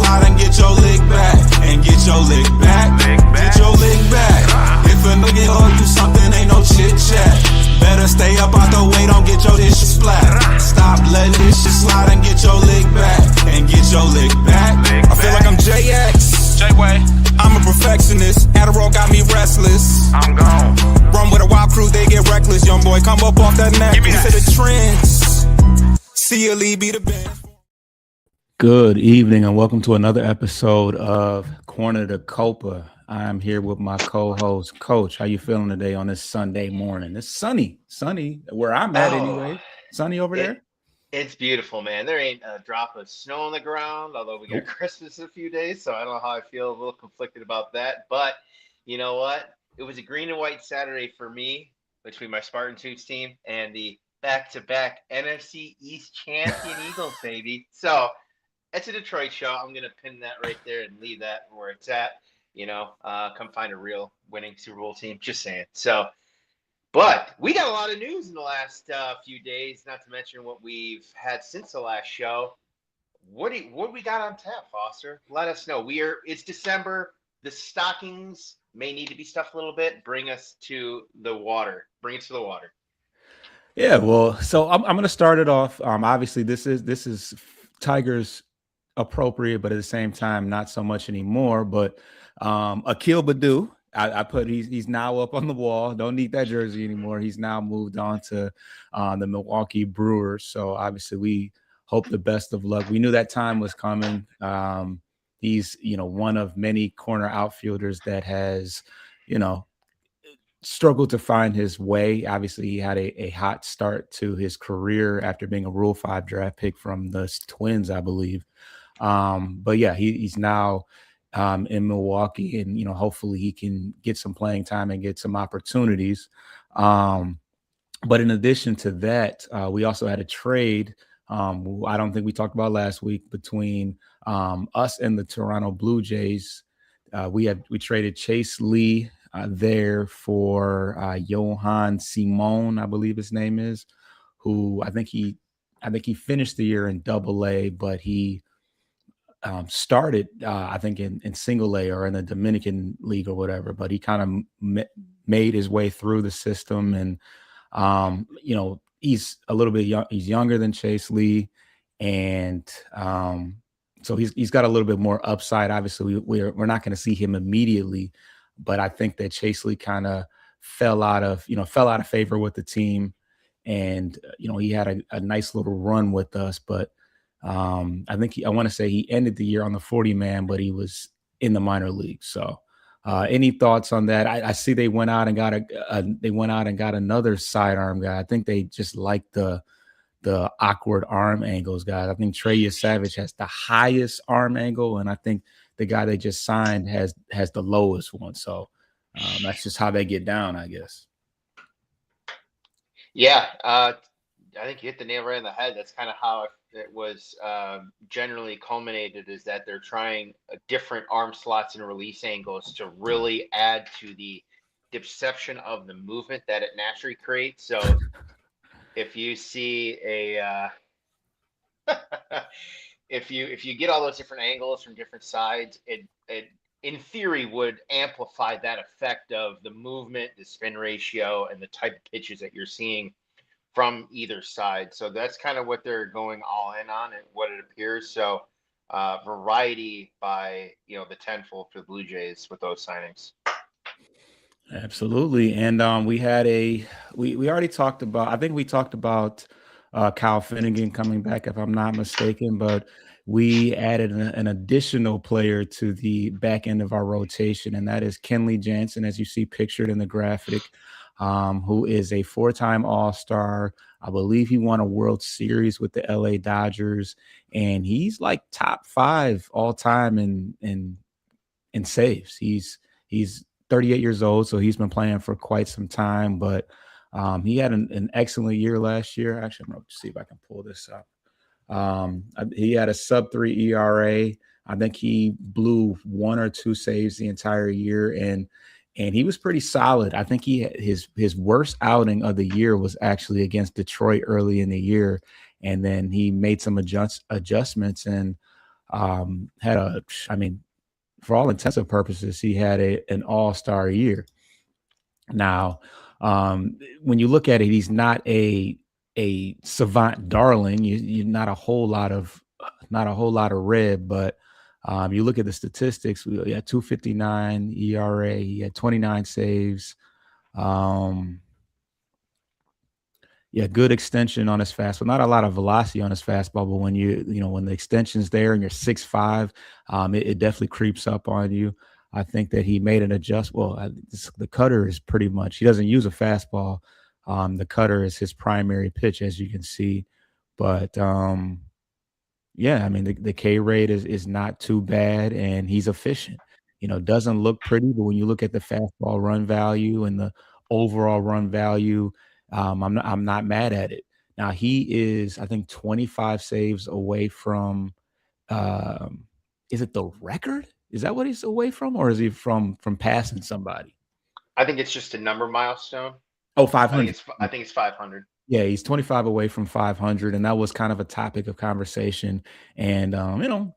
slide and get your lick back. And get your lick back. Get your lick back. If a nigga owe you something, ain't no chit chat. Better stay up out the way, don't get your shit splat. Stop letting this shit slide and get your lick back. And get your lick back. I feel like I'm JX. J-Way. I'm a perfectionist. Adderall got me restless. I'm gone. Run with a wild crew, they get reckless. Young boy, come up off that neck. Into the trends. See you, Lee, be the best. Good evening and welcome to another episode of Corner to Copa. I'm here with my co-host, Coach. How you feeling today on this Sunday morning? It's sunny where I'm at anyway. Sunny over there? It's beautiful, man. There ain't a drop of snow on the ground, although we got Christmas in a few days, so I don't know how I feel. A little conflicted about that. But you know what? It was a green and white Saturday for me between my Spartan Suits team and the back-to-back NFC East champion Eagles, baby. So it's a Detroit show. I'm going to pin that right there and leave that where it's at. You know, come find a real winning Super Bowl team. Just saying. So, but we got a lot of news in the last few days, not to mention what we've had since the last show. What we got on tap, Foster? Let us know. It's December. The stockings may need to be stuffed a little bit. Bring us to the water. Bring it to the water. Yeah, well, so I'm going to start it off. Obviously, this is Tigers appropriate, but at the same time, not so much anymore. But Akil Badu, I put he's now up on the wall. Don't need that jersey anymore. He's now moved on to the Milwaukee Brewers. So obviously, we hope the best of luck. We knew that time was coming. He's one of many corner outfielders that has struggled to find his way. Obviously, he had a hot start to his career after being a Rule 5 draft pick from the Twins, I believe. But yeah, he's now in Milwaukee, and hopefully he can get some playing time and get some opportunities. But in addition to that, we also had a trade. I don't think we talked about last week between us and the Toronto Blue Jays. We traded Chase Lee there for Johan Simon, I believe his name is, who I think he finished the year in Double-A, but he started I think in Single-A or in the Dominican League or whatever. But he kind of made his way through the system, and he's a little bit young. He's younger than Chase Lee, and so he's got a little bit more upside. Obviously, we're not going to see him immediately. But I think that Chase Lee kind of fell out of favor with the team, and he had a nice little run with us. But I want to say he ended the year on the 40-man, but he was in the minor leagues. So, any thoughts on that? I see they went out and got another sidearm guy. I think they just like the awkward arm angles guys. I think Trey Savage has the highest arm angle, and I think the guy they just signed has the lowest one. So that's just how they get down, I guess. Yeah, I think you hit the nail right on the head. That's kind of how it was generally culminated, is that they're trying different arm slots and release angles to really add to the deception of the movement that it naturally creates. So if you see if you get all those different angles from different sides, it in theory would amplify that effect of the movement, the spin ratio, and the type of pitches that you're seeing from either side. So that's kind of what they're going all in on, and what it appears. So variety by the tenfold for the Blue Jays with those signings. Absolutely. And we had we already talked about, I think we talked about Kyle Finnegan coming back, if I'm not mistaken, but we added an additional player to the back end of our rotation, and that is Kenley Jansen, as you see pictured in the graphic, who is a 4-time All-Star. I believe he won a World Series with the LA Dodgers, and he's like top 5 all time in saves. He's 38 years old, so he's been playing for quite some time, but he had an excellent year last year. Actually, I'm going to see if I can pull this up. He had a sub-3 ERA. I think he blew 1 or 2 saves the entire year, and he was pretty solid. I think his worst outing of the year was actually against Detroit early in the year, and then he made some adjustments and For all intents and purposes, he had an all-star year. Now, when you look at it, he's not a savant darling. You're not a whole lot of red, but you look at the statistics. We had 2.59 ERA. He had 29 saves. Yeah, good extension on his fastball. Not a lot of velocity on his fastball, but when when the extension's there and you're 6'5", it definitely creeps up on you. I think that he made an adjust. Well, the cutter is pretty much, he doesn't use a fastball. The cutter is his primary pitch, as you can see. But yeah, I mean, the K rate is not too bad, and he's efficient. Doesn't look pretty, but when you look at the fastball run value and the overall run value, I'm not mad at it. Now he is, I think, 25 saves away from. Um, is it the record? Is that what he's away from, or is he from passing somebody? I think it's just a number milestone. Oh, I 500. think it's 500. Yeah, he's 25 away from 500, and that was kind of a topic of conversation. And I don't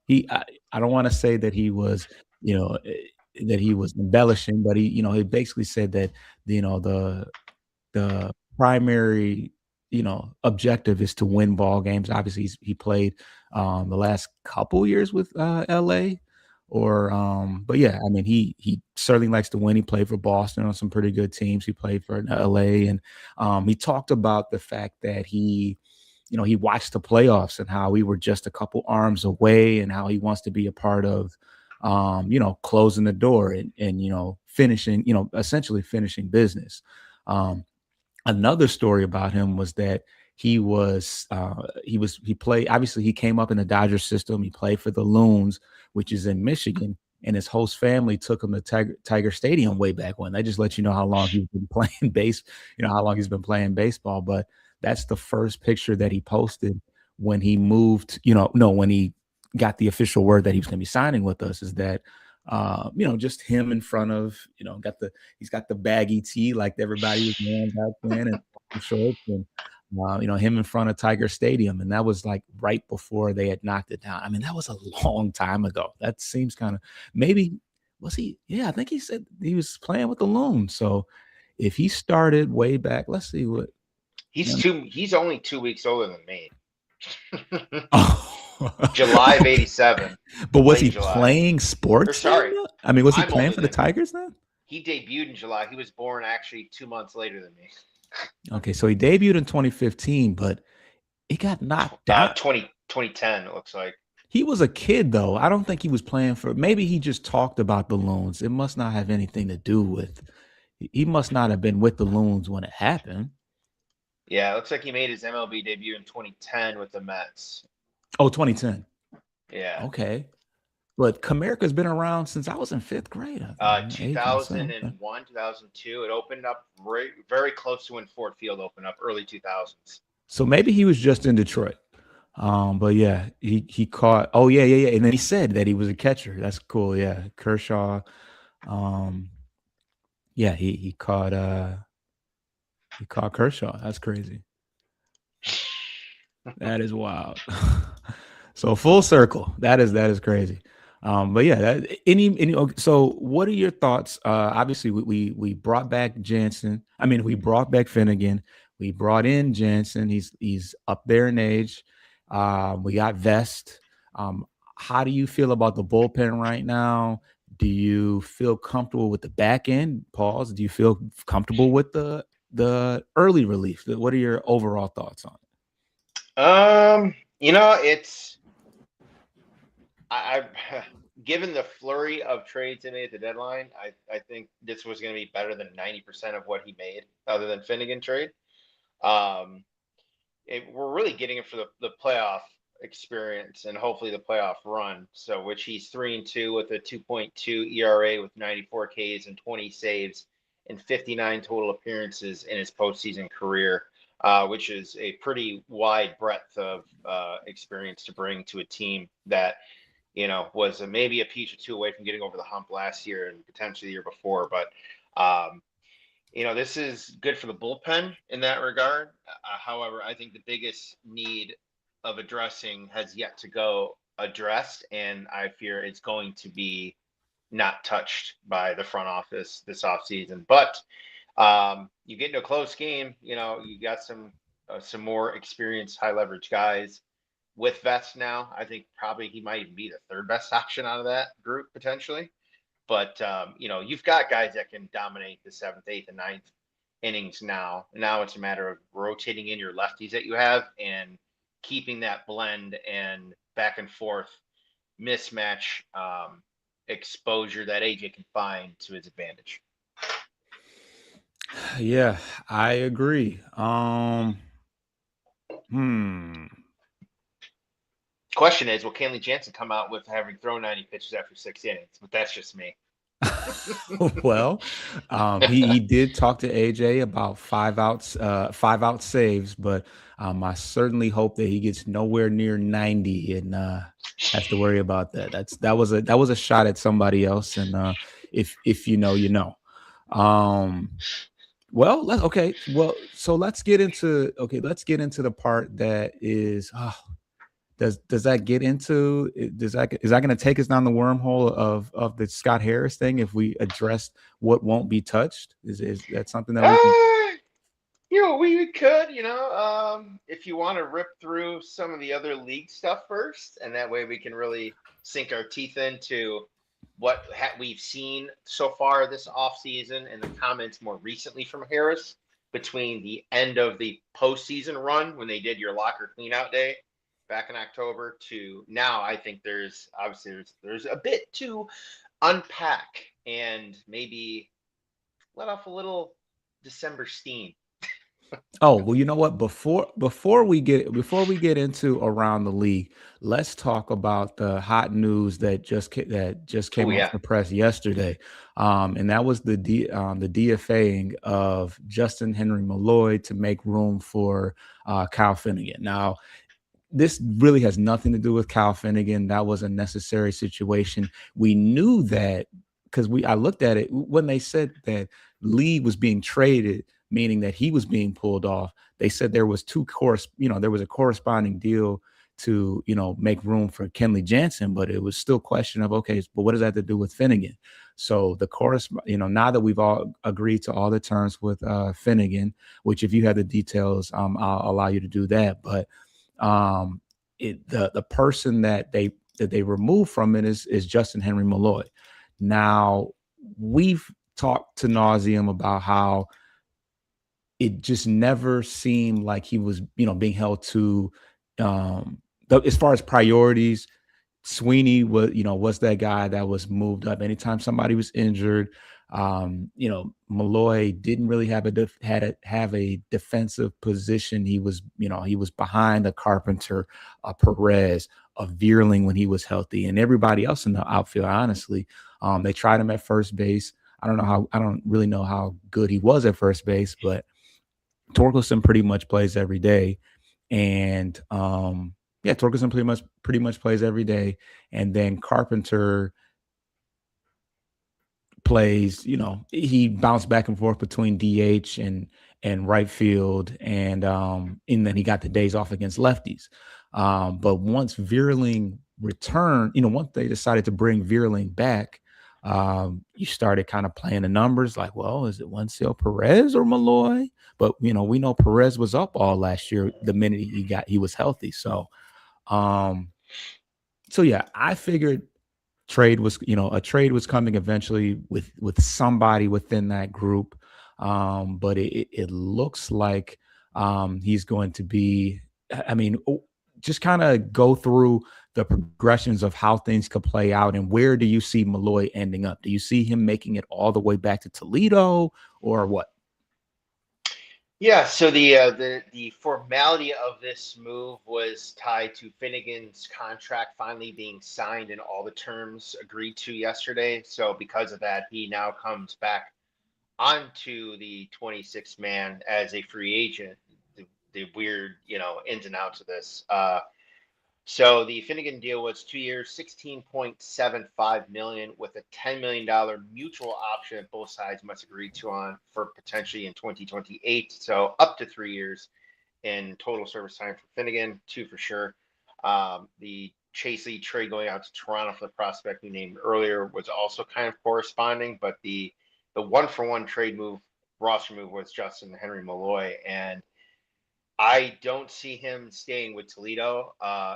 want to say that he was, that he was embellishing, but he basically said that, the primary, objective is to win ball games. Obviously, he played the last couple years with LA, but yeah, I mean, he certainly likes to win. He played for Boston on some pretty good teams. He played for LA, and he talked about the fact that he watched the playoffs and how we were just a couple arms away, and how he wants to be a part of, closing the door and finishing, essentially finishing business. Another story about him was that he played, obviously he came up in the Dodger system. He played for the Loons, which is in Michigan, and his host family took him to Tiger Stadium way back when. They just let you know how long he's been playing how long he's been playing baseball. But that's the first picture that he posted when he moved, when he got the official word that he was going to be signing with us, is that just him in front of, he's got the baggy tee like everybody was wearing back then, and shorts, and him in front of Tiger Stadium, and that was like right before they had knocked it down. I mean, that was a long time ago. That seems kind of, maybe was he? Yeah, I think he said he was playing with the Loons. So if he started way back, let's see what He's only 2 weeks older than me. Oh. July of '87. But was he playing sports? Sorry, I mean, was he playing for the Tigers then? He debuted in July. He was born actually 2 months later than me. Okay, so he debuted in 2015, but he got knocked down. 2010, it looks like. He was a kid, though. I don't think he was playing for. Maybe he just talked about the Loons. It must not have anything to do with. He must not have been with the Loons when it happened. Yeah, it looks like he made his MLB debut in 2010 with the Mets. Oh, 2010. Yeah. Okay. But Comerica's been around since I was in 5th grade. 2001, 2002. It opened up very close to when Ford Field opened up, early 2000s. So maybe he was just in Detroit. But yeah, he caught. Oh yeah. And then he said that he was a catcher. That's cool. Yeah, Kershaw. Yeah, he caught. He caught Kershaw. That's crazy. That is wild. So full circle. That is crazy. But yeah, so what are your thoughts? Obviously we brought back Jansen. I mean, we brought back Finnegan. We brought in Jansen. He's up there in age. We got Vest. How do you feel about the bullpen right now? Do you feel comfortable with the back end? Pause. Do you feel comfortable with the early relief? What are your overall thoughts on it? It's I given the flurry of trades he made at the deadline, I think this was going to be better than 90% of what he made, other than Finnegan trade. We're really getting it for the playoff experience and hopefully the playoff run. So, which he's 3-2 with a 2.2 ERA with 94 Ks and 20 saves and 59 total appearances in his postseason career, which is a pretty wide breadth of experience to bring to a team that, was maybe a piece or two away from getting over the hump last year and potentially the year before. But, this is good for the bullpen in that regard. However, I think the biggest need of addressing has yet to go addressed, and I fear it's going to be not touched by the front office this offseason. But you get into a close game, you got some more experienced high leverage guys with vets now. I think probably he might even be the third best option out of that group potentially. But you've got guys that can dominate the seventh, eighth, and ninth innings now. Now it's a matter of rotating in your lefties that you have and keeping that blend and back and forth mismatch exposure that AJ can find to his advantage. Yeah, I agree. Hmm. Question is, will Kenley Jansen come out with having thrown 90 pitches after 6 innings? But that's just me. Well, he did talk to AJ about 5 out saves, but I certainly hope that he gets nowhere near 90 and has to worry about that. That was a shot at somebody else, and if you know, you know. Well, okay. Well, so let's get into the part that is. Does that get into is that going to take us down the wormhole of the Scott Harris thing if we address what won't be touched? Is that something that we can? We could, if you want to rip through some of the other league stuff first, and that way we can really sink our teeth into what we've seen so far this offseason and the comments more recently from Harris between the end of the postseason run when they did your locker cleanout day back in October to now. I think there's a bit to unpack and maybe let off a little December steam. Oh, well, you know what? Before we get into around the league, let's talk about the hot news that just came off the press yesterday, and that was the DFAing of Justin Henry Malloy to make room for Kyle Finnegan. Now, this really has nothing to do with Kyle Finnegan. That was a necessary situation. We knew that because I looked at it when they said that Lee was being traded, meaning that he was being pulled off. They said there was there was a corresponding deal to, make room for Kenley Jansen, but it was still a question of, okay, but what does that have to do with Finnegan? So now that we've all agreed to all the terms with Finnegan, which if you have the details, I'll allow you to do that. But the person that they removed from it is Justin Henry Malloy. Now, we've talked to nauseum about how it just never seemed like he was, being held to as far as priorities. Sweeney was that guy that was moved up anytime somebody was injured. Malloy didn't really have a defensive position. He was behind a Carpenter, a Perez, a Veerling when he was healthy, and everybody else in the outfield. Honestly, they tried him at first base. I don't really know how good he was at first base, but Torkelson pretty much plays every day, and Torkelson pretty much plays every day, and then Carpenter plays. He bounced back and forth between DH and right field, and then he got the days off against lefties. But once Veerling returned, once they decided to bring Veerling back, you started kind of playing the numbers like, well, is it Wenceel Perez or Malloy? But we know Perez was up all last year the minute he was healthy. So yeah, I figured a trade was coming eventually with somebody within that group. But it looks like he's going to be, just kind of go through the progressions of how things could play out, and where do you see Malloy ending up? Do you see him making it all the way back to Toledo, or what? Yeah, so the formality of this move was tied to Finnegan's contract finally being signed and all the terms agreed to yesterday. So because of that, he now comes back onto the 26-man as a free agent. The weird, ins and outs of this. So the Finnegan deal was 2 years, $16.75 million, with a $10 million mutual option that both sides must agree to on for potentially in 2028. So up to 3 years in total service time for Finnegan, 2 for sure. The Chase Lee trade going out to Toronto for the prospect we named earlier was also kind of corresponding, but the 1-for-1 trade move, roster move, was Justin Henry Malloy, and I don't see him staying with Toledo.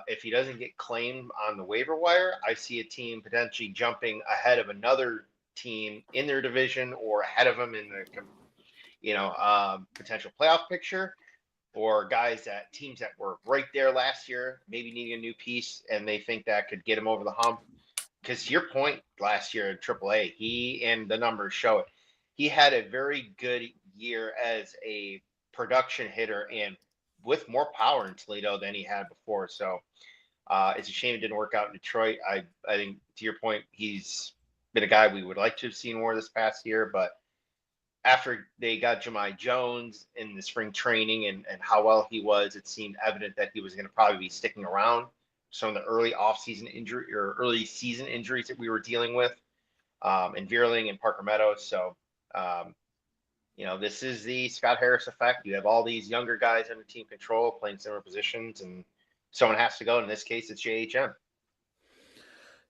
If he doesn't get claimed on the waiver wire, I see a team potentially jumping ahead of another team in their division or ahead of them in the potential playoff picture, or teams that were right there last year, maybe needing a new piece, and they think that could get him over the hump. Because to your point, last year in AAA, and the numbers show it, he had a very good year as a production hitter and with more power in Toledo than he had before. So it's a shame it didn't work out in Detroit. I think, to your point, he's been a guy we would like to have seen more this past year, but after they got Jahmai Jones in the spring training and how well he was, it seemed evident that he was going to probably be sticking around. Some of the early offseason injury or early season injuries that we were dealing with, and Vierling and Parker Meadows. So, this is the Scott Harris effect. You have all these younger guys under team control playing similar positions, and someone has to go. In this case, it's JHM.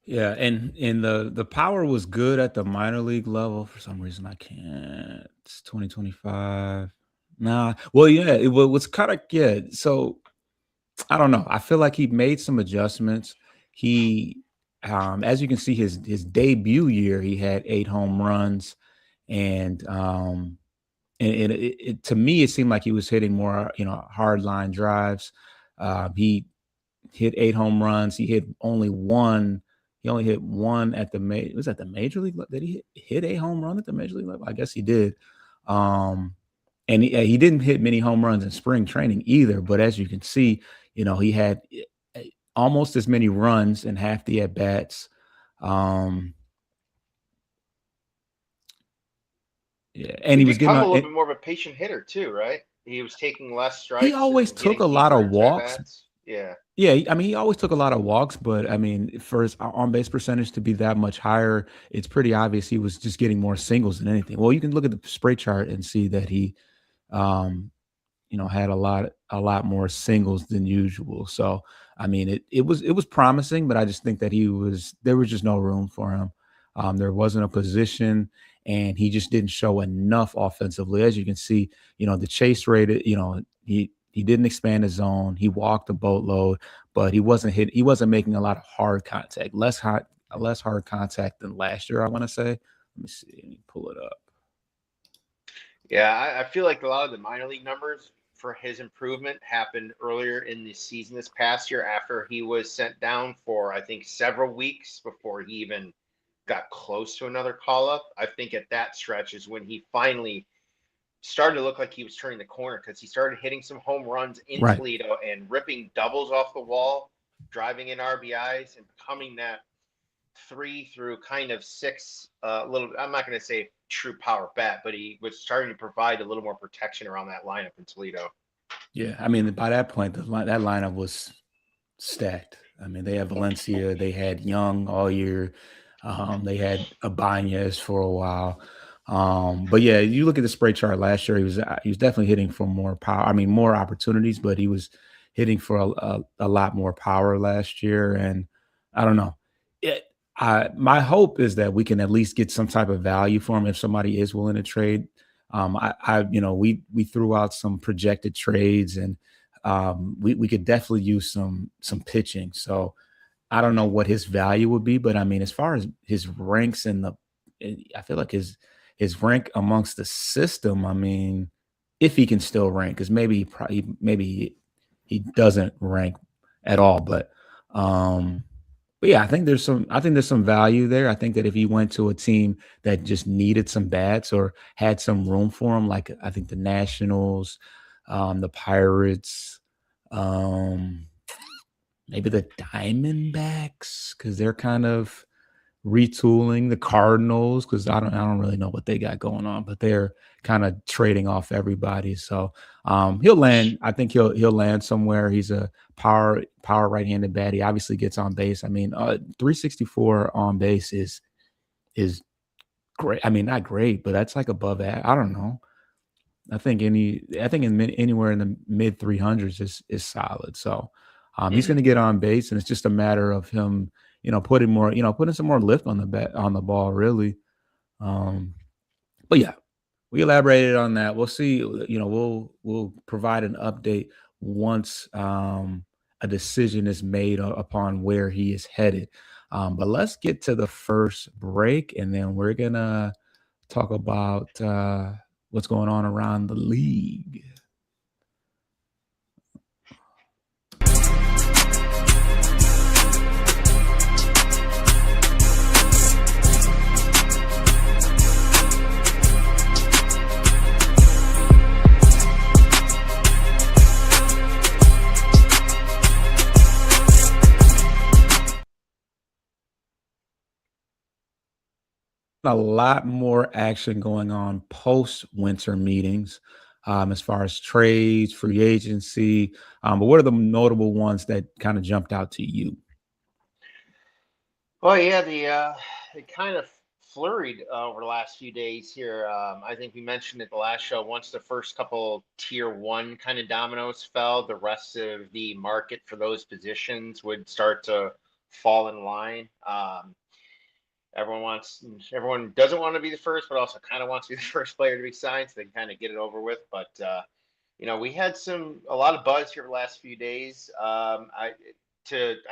Yeah, and the power was good at the minor league level. For some reason, I can't. It's 2025. Nah. Well, yeah, it was kind of good. So I don't know. I feel like he made some adjustments. He, as you can see, his debut year, he had 8 home runs, and to me, it seemed like he was hitting more, hard line drives. He hit 8 home runs. He hit only one. He only hit one at the major league. Did he hit a home run at the major league level? I guess he did. And he didn't hit many home runs in spring training either. But as you can see, he had almost as many runs in half the at bats. Yeah, and he was getting a little bit more of a patient hitter too, right? He was taking less strikes. He always took a lot of walks. Yeah. Yeah, I mean, he always took a lot of walks, but I mean, for his on-base percentage to be that much higher, it's pretty obvious he was just getting more singles than anything. Well, you can look at the spray chart and see that he, had a lot more singles than usual. So, I mean, it was promising, but I just think that there was just no room for him. There wasn't a position, and he just didn't show enough offensively. As you can see, the chase rate, he didn't expand his zone. He walked a boatload, but he wasn't making a lot of hard contact, less hard contact than last year, I want to say. Let me see. Let me pull it up. Yeah, I feel like a lot of the minor league numbers for his improvement happened earlier in the season this past year after he was sent down for, I think, several weeks before he even got close to another call-up. I think at that stretch is when he finally started to look like he was turning the corner, because he started hitting some home runs in Toledo and ripping doubles off the wall, driving in RBIs, and becoming that 3 through kind of 6 little. I'm not going to say true power bat, but he was starting to provide a little more protection around that lineup in Toledo. Yeah, I mean, by that point, that lineup was stacked. I mean, they had Valencia, they had Young all year, they had Ibanez for a while. But yeah, you look at the spray chart last year, he was definitely hitting for more power. I mean, more opportunities, but he was hitting for a lot more power last year. And I don't know. My hope is that we can at least get some type of value for him if somebody is willing to trade. We threw out some projected trades, and we could definitely use some pitching. So I don't know what his value would be, but I mean, as far as his ranks I feel like his rank amongst the system, I mean, if he can still rank, because maybe he doesn't rank at all, but yeah, I think there's some value there. I think that if he went to a team that just needed some bats or had some room for him, like I think the Nationals, the Pirates, maybe the Diamondbacks, because they're kind of retooling, the Cardinals, because I don't really know what they got going on, but they're kind of trading off everybody. So he'll land. I think he'll land somewhere. He's a power right-handed bat. He obviously gets on base. I mean, 364 on base is great. I mean, not great, but that's like above that. I don't know. I think anywhere in the mid 300s is solid. So He's going to get on base, and it's just a matter of him, putting some more lift on the ball, really. But yeah, we elaborated on that. We'll see. We'll provide an update once a decision is made upon where he is headed. But let's get to the first break, and then we're gonna talk about what's going on around the league. A lot more action going on post-winter meetings, as far as trades, free agency. But what are the notable ones that kind of jumped out to you? Well, yeah, it kind of flurried over the last few days here. I think we mentioned it the last show. Once the first couple tier one kind of dominoes fell, the rest of the market for those positions would start to fall in line. Everyone doesn't want to be the first, but also kind of wants to be the first player to be signed, so they can kind of get it over with. But we had a lot of buzz here the last few days. I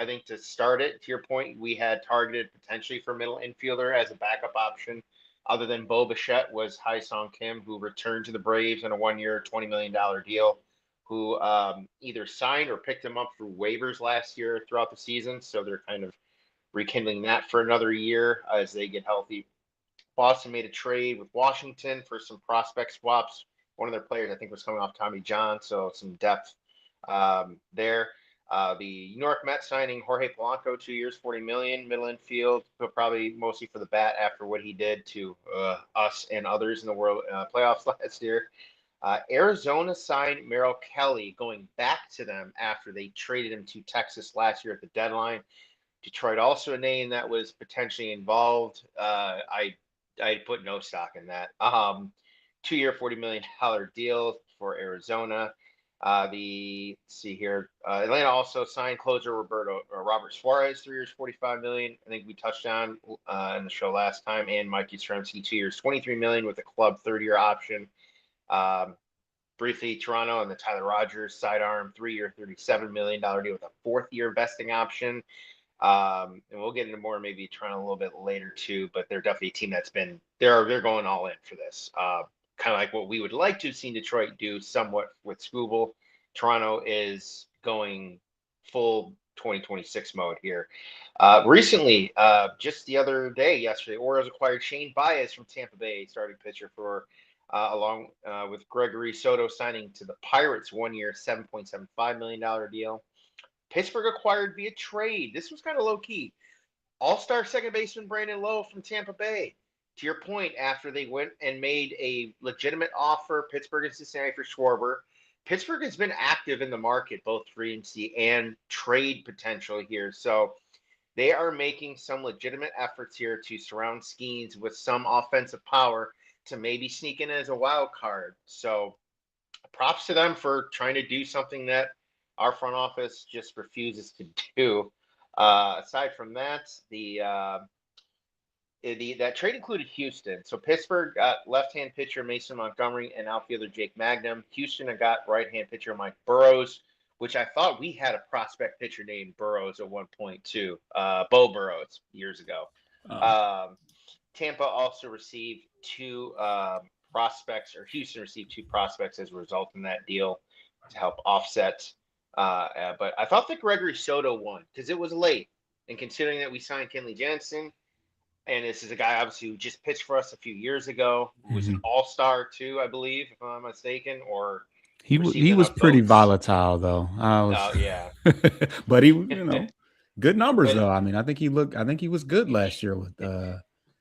think to start it, to your point, we had targeted potentially for middle infielder as a backup option. Other than Bo Bichette was Hai-Song Kim, who returned to the Braves on a 1-year, $20 million deal, who either signed or picked him up through waivers last year throughout the season. So they're kind of rekindling that for another year as they get healthy. Boston made a trade with Washington for some prospect swaps. One of their players, I think, was coming off Tommy John, so some depth there. The New York Mets signing Jorge Polanco, 2 years, $40 million, middle infield, but probably mostly for the bat after what he did to us and others in the world playoffs last year. Arizona signed Merrill Kelly, going back to them after they traded him to Texas last year at the deadline. Detroit also a name that was potentially involved. I put no stock in that. 2-year, $40 million deal for Arizona. Let's see here. Atlanta also signed closer Robert Suarez, 3 years, $45 million. I think we touched on in the show last time. And Mikey Yastrzemski, 2 years, $23 million with a club 30-year option. Briefly, Toronto and the Tyler Rogers sidearm, 3-year, $37 million deal with a 4th-year vesting option. And we'll get into more maybe Toronto a little bit later too, but they're definitely a team that's been they're going all in for this. Kind of like what we would like to have seen Detroit do somewhat with Scooble. Toronto is going full 2026 mode here. Recently, just the other day, yesterday, Orioles acquired Shane Baez from Tampa Bay, starting pitcher for along with Gregory Soto signing to the Pirates 1-year, $7.75 million deal. Pittsburgh acquired via trade. This was kind of low key. All-star second baseman Brandon Lowe from Tampa Bay. To your point, after they went and made a legitimate offer, Pittsburgh and Cincinnati for Schwarber. Pittsburgh has been active in the market, both free agency and trade potential here. So they are making some legitimate efforts here to surround Skeens with some offensive power to maybe sneak in as a wild card. So props to them for trying to do something that our front office just refuses to do. Aside from that, that trade included Houston. So Pittsburgh got left-hand pitcher Mason Montgomery and outfielder Jake Magnum. Houston got right-hand pitcher Mike Burrows, which I thought we had a prospect pitcher named Burrows at one point too. Bo Burrows years ago. Tampa also received 2 prospects, or Houston received 2 prospects as a result in that deal to help offset. But I thought the Gregory Soto one, because it was late, and considering that we signed Kenley Jansen, and this is a guy obviously who just pitched for us a few years ago, who was an all-star too, I believe, if I'm not mistaken, or he was pretty volatile though. Yeah, but he good numbers though. I mean, I think he was good last year with.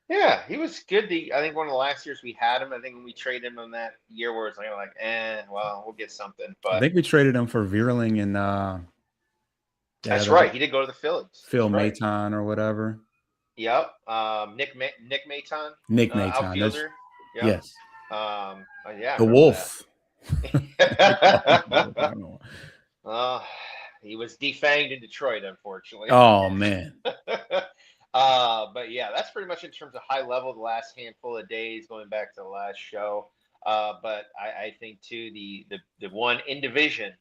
Yeah, he was good. I think one of the last years we had him, I think when we traded him on that year where it's well, we'll get something. But I think we traded him for Vierling and that's right. He did go to the Phillies. Phil Maton or whatever. Yep. Nick Maton. Nick Maton. Outfielder. Yep. Yes. Yeah. The Wolf. he was defanged in Detroit, unfortunately. Oh man. But yeah, that's pretty much in terms of high level the last handful of days going back to the last show. But I think too the one in division,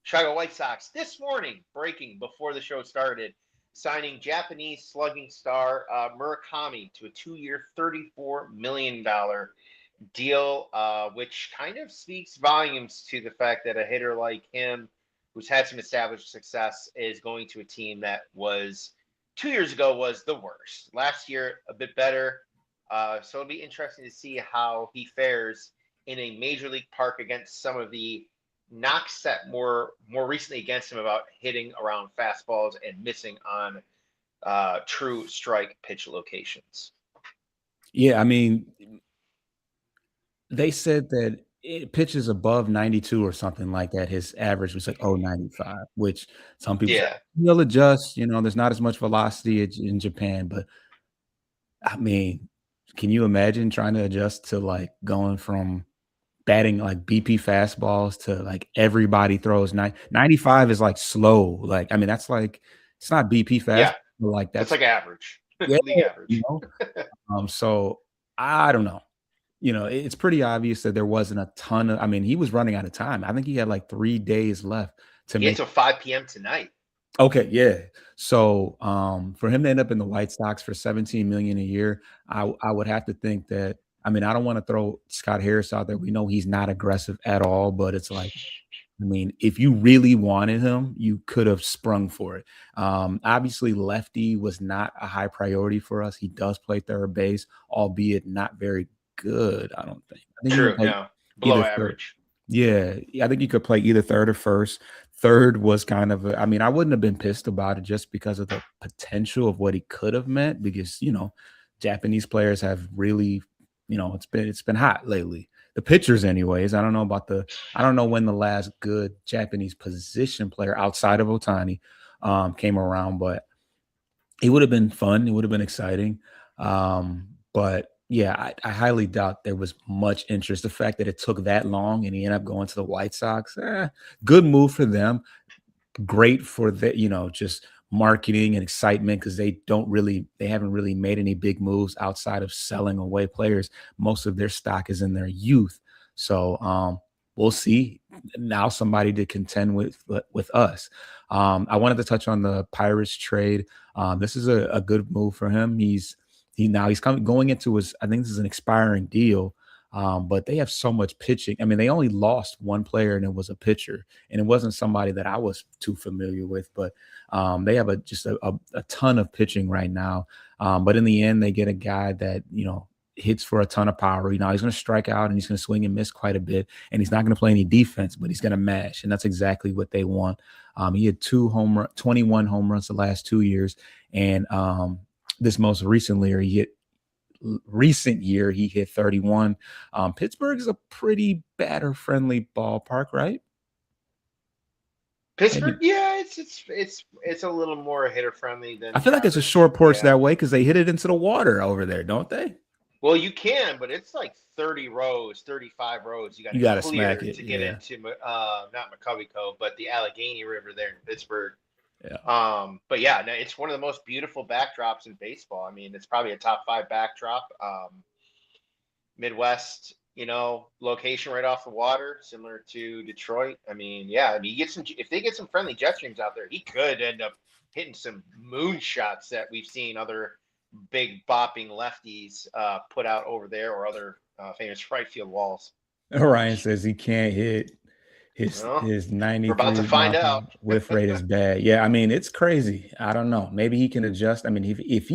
Chicago White Sox this morning breaking before the show started, signing Japanese slugging star Murakami to a 2-year, $34 million deal, which kind of speaks volumes to the fact that a hitter like him, who's had some established success, is going to a team that was 2 years ago was the worst. Last year, a bit better. So it'll be interesting to see how he fares in a major league park against some of the knocks that more recently against him about hitting around fastballs and missing on true strike pitch locations. Yeah, I mean, they said that it pitches above 92 or something like that. His average was like 95, which some people say Yeah. he'll adjust. There's not as much velocity in Japan, but I mean, can you imagine trying to adjust to like going from batting like BP fastballs to like everybody throws 95 is like slow. Like, I mean, that's like it's not BP fast, Yeah. but like That's that's like average. yeah, League average. So I don't know. It's pretty obvious that there wasn't a ton of. I mean, he was running out of time. I think he had like 3 days left to He make. gets till 5 p.m. tonight. Okay, yeah. So for him to end up in the White Sox for 17 million a year, I would have to think that. I mean, I don't want to throw Scott Harris out there. We know he's not aggressive at all, but it's like, I mean, if you really wanted him, you could have sprung for it. Obviously, lefty was not a high priority for us. He does play third base, albeit not very good. I don't think. I think he True. was like No. Below either third. average. Yeah, I think you could play either third or first. Third was kind of I mean, I wouldn't have been pissed about it just because of the potential of what he could have meant because, Japanese players have really, it's been hot lately. The pitchers anyways. I don't know when the last good Japanese position player outside of Otani came around, but it would have been fun. It would have been exciting. But yeah, I highly doubt there was much interest. The fact that it took that long and he ended up going to the White Sox, good move for them. Great for just marketing and excitement because they haven't really made any big moves outside of selling away players. Most of their stock is in their youth. So we'll see now somebody to contend with us. I wanted to touch on the Pirates trade. This is a good move for him. He's going into I think this is an expiring deal. But they have so much pitching. I mean, they only lost one player, and it was a pitcher, and it wasn't somebody that I was too familiar with. But they have just a ton of pitching right now. But in the end, they get a guy that hits for a ton of power. He's going to strike out and he's going to swing and miss quite a bit, and he's not going to play any defense, but he's going to mash, and that's exactly what they want. He had 21 home runs the last 2 years, and this most recent year he hit 31. Pittsburgh is a pretty batter friendly ballpark, right? Pittsburgh, yeah, it's a little more hitter friendly than. I feel like it's a short porch that way because they hit it into the water over there, don't they? Well, you can, but it's like 30 rows, 35 rows. You got to smack it to get into not McCovey Cove, but the Allegheny River there in Pittsburgh. Yeah. But yeah, no, it's one of the most beautiful backdrops in baseball. I mean, it's probably a top 5 backdrop. Midwest, location right off the water, similar to Detroit. I mean, yeah, if they get some friendly jet streams out there, he could end up hitting some moonshots that we've seen other big bopping lefties put out over there or other famous right field walls. Ryan says he can't hit. His 93 we're about to find out. whiff rate is bad. Yeah, I mean, it's crazy. I don't know. Maybe he can adjust. I mean, if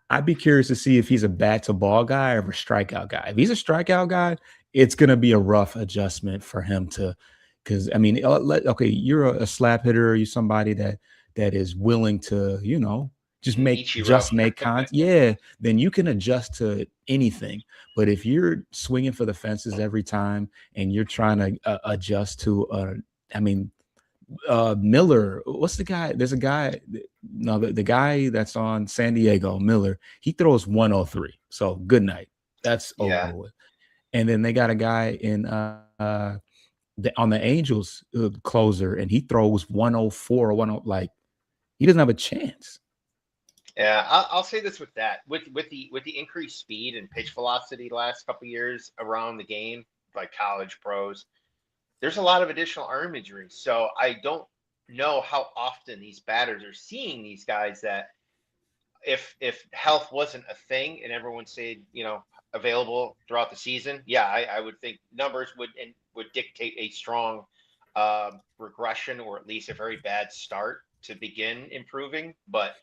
I'd be curious to see if he's a bat to ball guy or a strikeout guy. If he's a strikeout guy, it's going to be a rough adjustment for him because I mean, okay, you're a slap hitter. Or you're somebody that is willing to, just make contact. Yeah, then you can adjust to anything. But if you're swinging for the fences every time and you're trying to adjust to, Miller, what's the guy? There's a guy. No, the guy that's on San Diego, Miller. He throws 103. So good night. That's over with. And then they got a guy in on the Angels closer, and he throws 104 or 10, like he doesn't have a chance. Yeah, I'll say this with that with the increased speed and pitch velocity the last couple of years around the game, like college pros, there's a lot of additional arm injuries. So I don't know how often these batters are seeing these guys that if health wasn't a thing and everyone stayed, available throughout the season, yeah, I would think numbers would dictate a strong regression or at least a very bad start to begin improving. But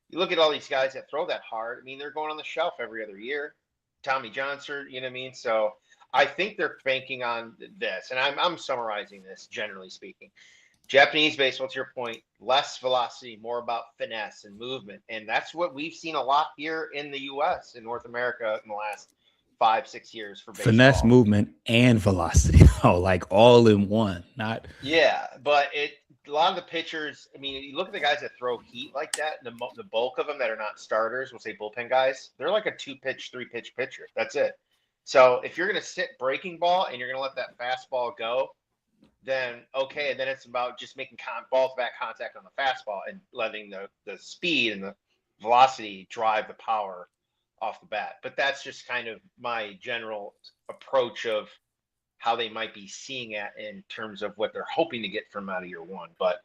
you look at all these guys that throw that hard. I mean, they're going on the shelf every other year. Tommy Johnson, you know what I mean? So I think they're banking on this, and I'm summarizing this generally speaking. Japanese baseball, to your point, less velocity, more about finesse and movement. And that's what we've seen a lot here in the U.S., in North America in the last 5-6 years for baseball. Finesse, movement, and velocity. Oh, like all in one. Not. Yeah, but a lot of the pitchers, I mean, you look at the guys that throw heat like that, the bulk of them that are not starters, we'll say bullpen guys, they're like a 2-pitch, 3-pitch pitcher. That's it. So if you're going to sit breaking ball and you're going to let that fastball go, then okay, then it's about just making balls back contact on the fastball and letting the speed and the velocity drive the power off the bat. But that's just kind of my general approach of how they might be seeing it in terms of what they're hoping to get from out of year one. But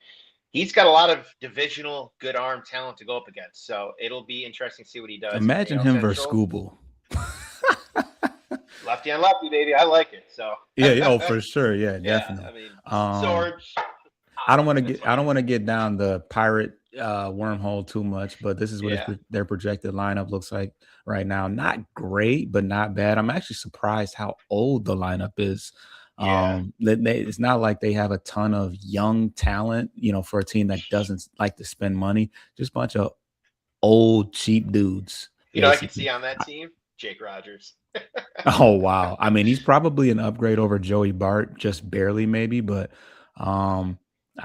he's got a lot of divisional good arm talent to go up against. So it'll be interesting to see what he does. Imagine him versus Scooble. Lefty on lefty, baby. I like it. So yeah, for sure. Yeah, definitely. I mean, swords. I don't want to get down the pirate wormhole too much, but this is what their projected lineup looks like right now. Not great, but not bad. I'm actually surprised how old the lineup is. It's not like they have a ton of young talent, for a team that doesn't like to spend money. Just a bunch of old cheap dudes. I can see on that team Jake Rogers. Oh wow! I mean, he's probably an upgrade over Joey Bart, just barely, maybe. But I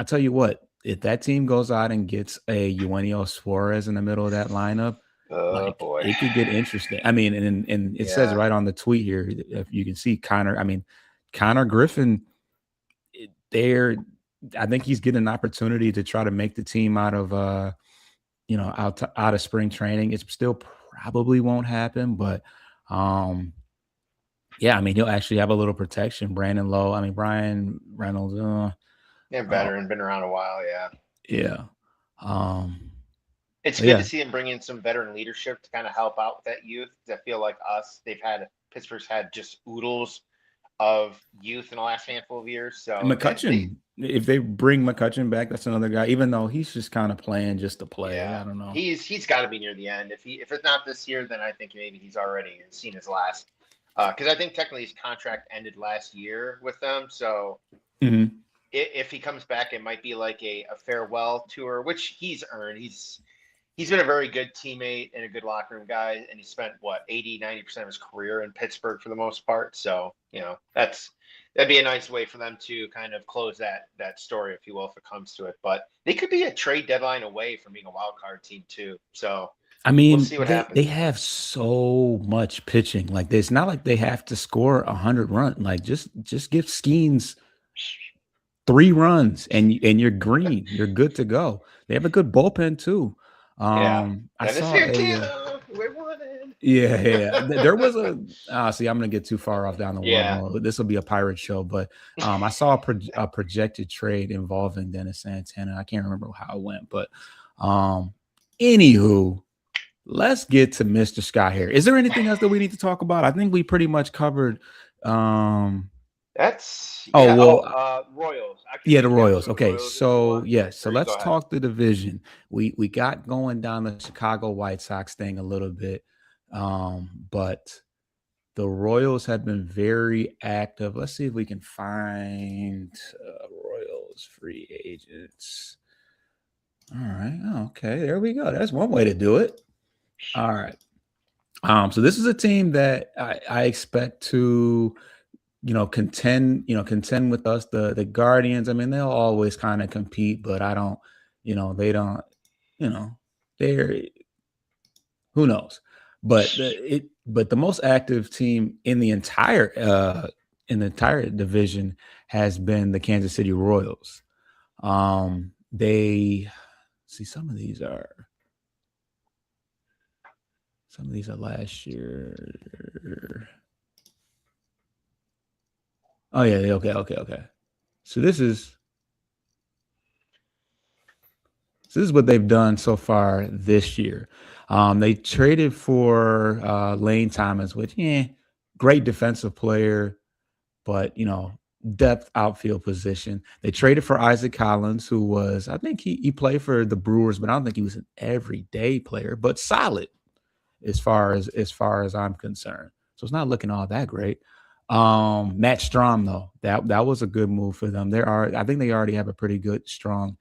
tell you what, if that team goes out and gets a Eugenio Suarez in the middle of that lineup, boy, it could get interesting. I mean, and it says right on the tweet here, if you can see Connor Griffin. I think he's getting an opportunity to try to make the team out of out of spring training. It still probably won't happen, but. Yeah, I mean, he'll actually have a little protection. Brandon Lowe, I mean, Brian Reynolds. veteran, been around a while. Yeah. It's good to see him bring in some veteran leadership to kind of help out with that youth. I feel like Pittsburgh's had just oodles of youth in the last handful of years. So McCutchen, if they bring McCutchen back, that's another guy. Even though he's just kind of playing just to play, I don't know. He's got to be near the end. If it's not this year, then I think maybe he's already seen his last. Because I think technically his contract ended last year with them. So if he comes back, it might be like a farewell tour, which he's earned. He's been a very good teammate and a good locker room guy, and he spent 80-90% of his career in Pittsburgh for the most part. So that'd be a nice way for them to kind of close that story, if you will, if it comes to it. But they could be a trade deadline away from being a wild card team too. So I mean, we'll see what happens. They have so much pitching. Like, it's not like they have to score 100 runs. Like, just give Skeens 3 runs and you're green. You're good to go. They have a good bullpen too. I saw we're winning. Yeah. There was see, I'm gonna get too far off down the wormhole. This will be a pirate show, but I saw a projected trade involving Dennis Santana. I can't remember how it went, but anywho. Let's get to Mr. Scott here. Is there anything else that we need to talk about? I think we pretty much covered. Royals. The Royals. Okay, so let's talk the division. We got going down the Chicago White Sox thing a little bit, but the Royals have been very active. Let's see if we can find Royals free agents. All right. Okay, there we go. That's one way to do it. All right. So this is a team that I expect to, contend with us. The Guardians, I mean, they'll always kind of compete, but I don't, they don't, they're, who knows? But the most active team in the entire in the entire division has been the Kansas City Royals. They see some of these are last year. Oh yeah, okay. So this is what they've done so far this year. They traded for Lane Thomas, which great defensive player, but depth outfield position. They traded for Isaac Collins, who was, I think he played for the Brewers, but I don't think he was an everyday player, but solid as far as I'm concerned. So it's not looking all that great. Matt Strom, though, that was a good move for them. I think they already have a pretty good, strong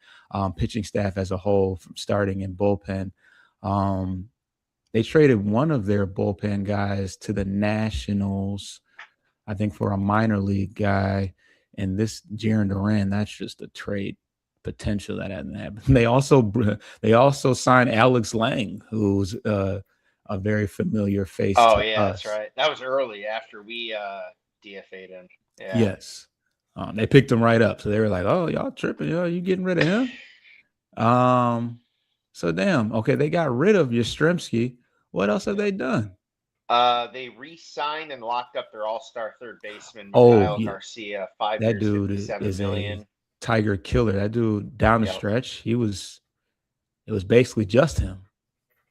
pitching staff as a whole, from starting in bullpen. They traded one of their bullpen guys to the Nationals, I think, for a minor league guy. And this Jaron Duran, that's just a trade potential that hasn't happened. They also signed Alex Lang, who's a very familiar face to us. That's right. That was early after we DFA'd him. Yeah. Yes. They picked him right up. So they were like, oh, y'all tripping. You getting rid of him? So damn. Okay, they got rid of Yastrzemski. What else have they done? They re-signed and locked up their all-star third baseman, Mikhail Garcia, 5 years, that dude $57 million. A Tiger killer. That dude down the stretch, it was basically just him.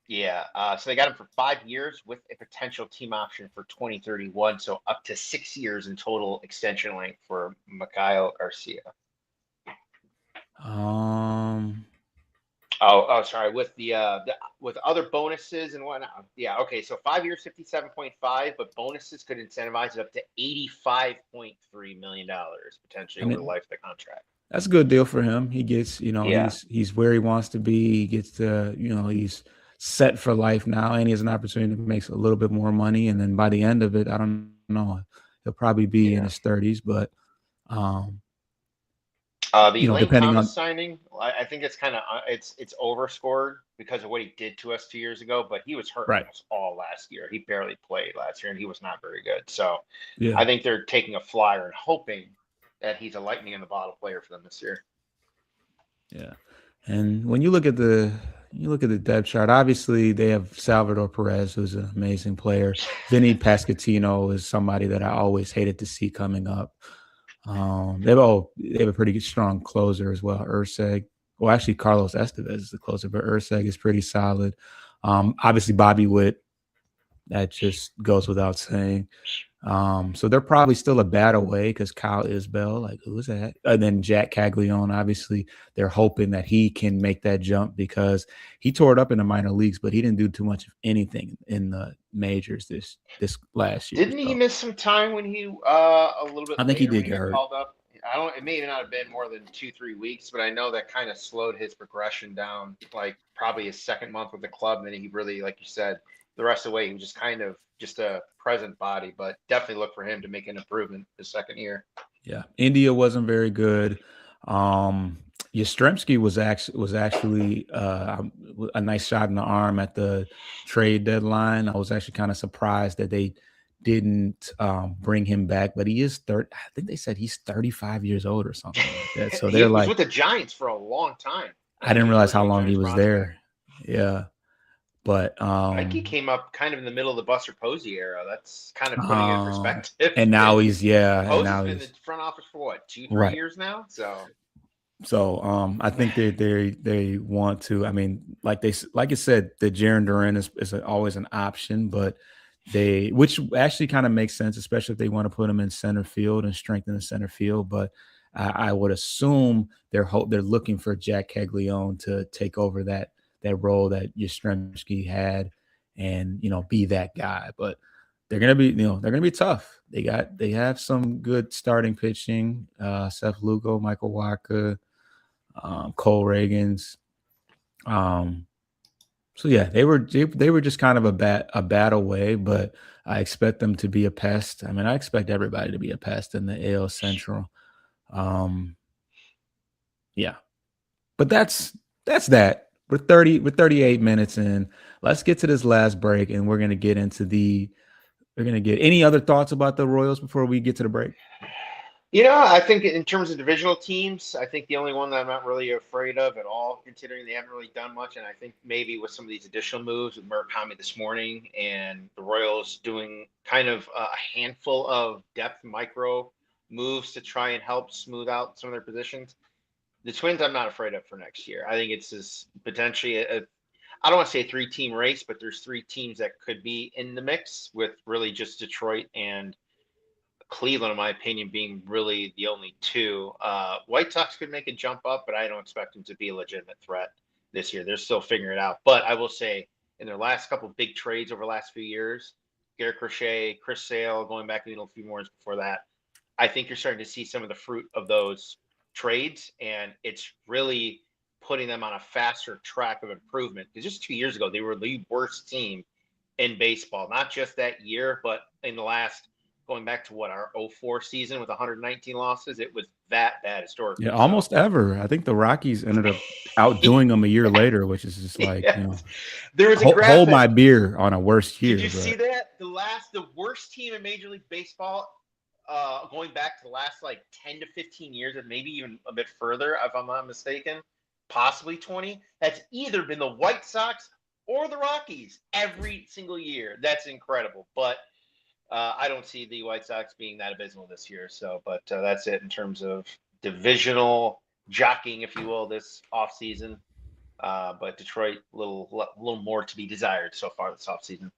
Yeah. So they got him for 5 years with a potential team option for 2031. So up to 6 years in total extension length for Mikhail Garcia. Sorry. With with other bonuses and whatnot. Yeah. Okay. So 5 years, 57.5, but bonuses could incentivize it up to $85.3 million potentially over the life of the contract. That's a good deal for him. He gets, he's where he wants to be. He gets to, he's set for life now, and he has an opportunity to make a little bit more money. And then by the end of it, I don't know, he'll probably be in his 30s, but the Lane Thomas signing, I think it's kind of it's overscored because of what he did to us 2 years ago. But he was hurt almost all last year. He barely played last year, and he was not very good. So I think they're taking a flyer and hoping that he's a lightning in the bottle player for them this year. Yeah, and when you look at the depth chart, obviously they have Salvador Perez, who's an amazing player. Vinny Pasquantino is somebody that I always hated to see coming up. They have a pretty strong closer as well. Urseg. Well, actually, Carlos Estevez is the closer, but Urseg is pretty solid. Obviously, Bobby Witt. That just goes without saying. So they're probably still a bat away because Kyle Isbell, like, who is that? And then Jack Caglione, obviously, they're hoping that he can make that jump because he tore it up in the minor leagues, but he didn't do too much of anything in the majors this last year. Didn't he miss some time when he a little bit? I think he did get hurt. Called up. It may not have been more than 2-3 weeks, but I know that kind of slowed his progression down. Like probably his second month with the club, and then he really, like you said, the rest of the way he was just kind of just a present body. But definitely look for him to make an improvement his second year. Yeah, India wasn't very good. Yastrzemski was actually a nice shot in the arm at the trade deadline. I was actually kind of surprised that they didn't bring him back, but he is I think they said he's 35 years old or something like that. So they're was with the Giants for a long time. I didn't realize how long he was there. Yeah. But I think he came up kind of in the middle of the Buster Posey era. That's kind of putting it in perspective. And now he's Posey's been in the front office for what, 2-3 years now? So I think they want to. I mean, like I said, the Jaron Duran is always an option, but which actually kind of makes sense, especially if they want to put him in center field and strengthen the center field. But I would assume they're looking for Jack Caglione to take over that role that Yastrzemski had, and be that guy. But they're gonna be tough. They have some good starting pitching. Seth Lugo, Michael Wacha, Cole Reagans. So yeah, they were just kind of a bat away, but I expect them to be a pest. I mean, I expect everybody to be a pest in the AL Central. Yeah, but that's that. We're 38 minutes in. Let's get to this last break, and we're going to get into the they're going to get. Any other thoughts about the Royals before we get to the break? I think in terms of divisional teams, I think the only one that I'm not really afraid of at all, considering they haven't really done much, and I think maybe with some of these additional moves with Murakami this morning and the Royals doing kind of a handful of depth micro moves to try and help smooth out some of their positions. The Twins, I'm not afraid of for next year. I think it's just potentially I don't want to say a 3-team race, but there's 3 teams that could be in the mix with really just Detroit and Cleveland, in my opinion, being really the only 2. White Sox could make a jump up, but I don't expect them to be a legitimate threat this year. They're still figuring it out. But I will say, in their last couple of big trades over the last few years, Garrett Crochet, Chris Sale, going back a few more before that, I think you're starting to see some of the fruit of those trades, and it's really putting them on a faster track of improvement. Because just 2 years ago, they were the worst team in baseball, not just that year, but in the last – going back to our 04 season with 119 losses, it was that bad historically. Yeah, almost ever. I think the Rockies ended up outdoing them a year later, which is just like, there was a graphic. Hold my beer on a worst year. Did you see that? The worst team in Major League Baseball, going back to the last 10 to 15 years, and maybe even a bit further, if I'm not mistaken, possibly 20, has either been the White Sox or the Rockies every single year. That's incredible. But I don't see the White Sox being that abysmal this year. So, but that's it in terms of divisional jockeying, if you will, this offseason. But Detroit, a little more to be desired so far this offseason.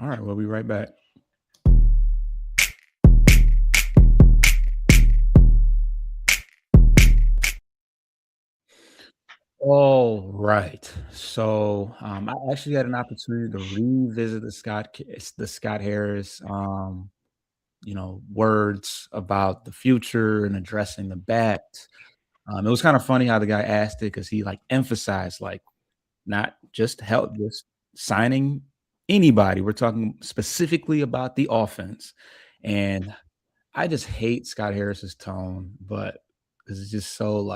All right, we'll be right back. All right. So I actually had an opportunity to revisit the Scott Harris, words about the future and addressing the bat. It was kind of funny how the guy asked it because he emphasized not just help just signing anybody. We're talking specifically about the offense, and I just hate Scott Harris's tone, but because it's just so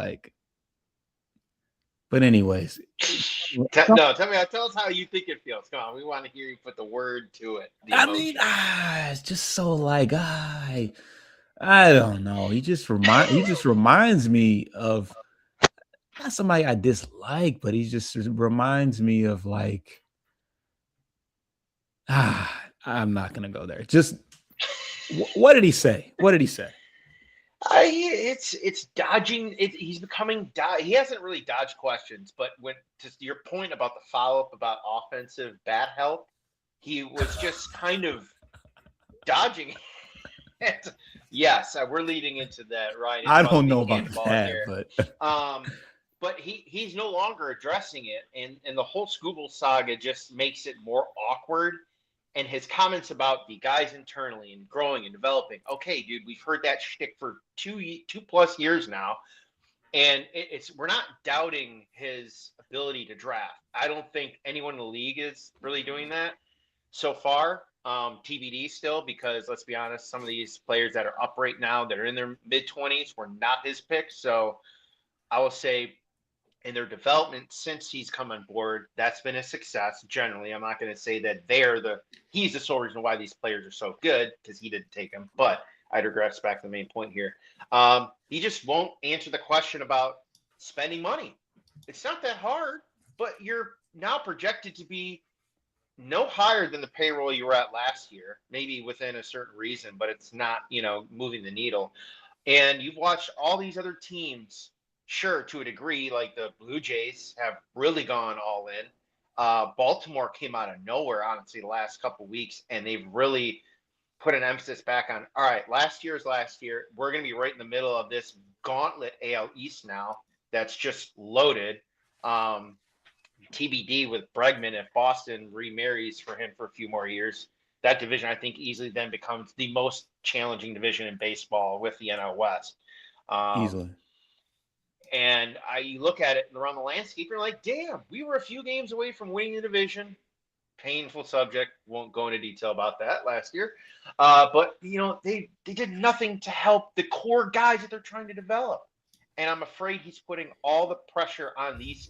But anyways, tell us how you think it feels. Come on, we want to hear you put the word to it. It's just so I don't know. He just reminds me of not somebody I dislike, but he just reminds me of I'm not gonna go there. Just what did he say? It's dodging. He's becoming. He hasn't really dodged questions, but when to your point about the follow up about offensive bat help, he was just kind of dodging. Yes, we're leading into that, right? I don't know about that, but he's no longer addressing it, and the whole Scooble saga just makes it more awkward. And his comments about the guys internally and growing and developing. Okay, dude, we've heard that shtick for 2+ years now, and we're not doubting his ability to draft. I don't think anyone in the league is really doing that so far. TBD still, because let's be honest, some of these players that are up right now that are in their mid-20s were not his picks. So I will say, in their development since he's come on board, that's been a success generally. I'm not going to say that he's the sole reason why these players are so good because he didn't take them, but I digress back to the main point here. He just won't answer the question about spending money. It's not that hard, but you're now projected to be no higher than the payroll you were at last year, maybe within a certain reason, but it's not, moving the needle. And you've watched all these other teams, sure, to a degree, like the Blue Jays have really gone all in. Baltimore came out of nowhere, honestly, the last couple of weeks, and they've really put an emphasis back on, all right, last year's last year. We're going to be right in the middle of this gauntlet AL East now that's just loaded. TBD with Bregman if Boston remarries for him for a few more years. That division, I think, easily then becomes the most challenging division in baseball with the NL West. Easily. And you look at it around the landscape, you're like, damn, we were a few games away from winning the division. Painful subject. Won't go into detail about that last year. But, they did nothing to help the core guys that they're trying to develop. And I'm afraid he's putting all the pressure on these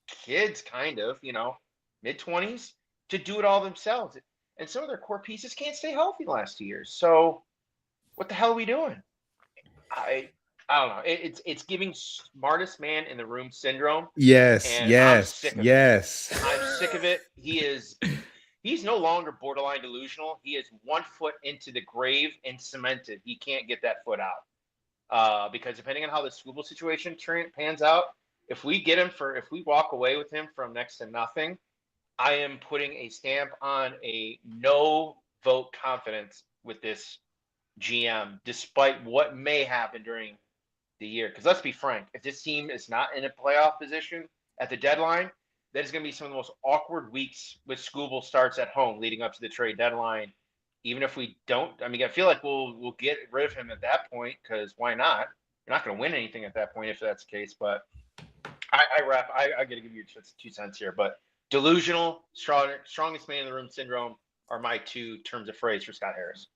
kids, kind of, mid-20s, to do it all themselves. and some of their core pieces can't stay healthy the last 2 years. So what the hell are we doing? I don't know. It's giving smartest man in the room syndrome, Yes, and I'm yes, sick of it. yes. I'm sick of it. He's no longer borderline delusional. He is 1 foot into the grave and cemented. He can't get that foot out. Because depending on how the Scooble situation pans out, if we walk away with him from next to nothing, I am putting a stamp on a no vote confidence with this GM, despite what may happen during the year. Because let's be frank, if this team is not in a playoff position at the deadline, that is going to be some of the most awkward weeks with Scooble starts at home leading up to the trade deadline. Even if we don't, I mean, I feel like we'll get rid of him at that point, because why not? You're not going to win anything at that point if that's the case. But I got to give you 2 cents here. But delusional, strongest man in the room syndrome are my 2 terms of phrase for Scott Harris.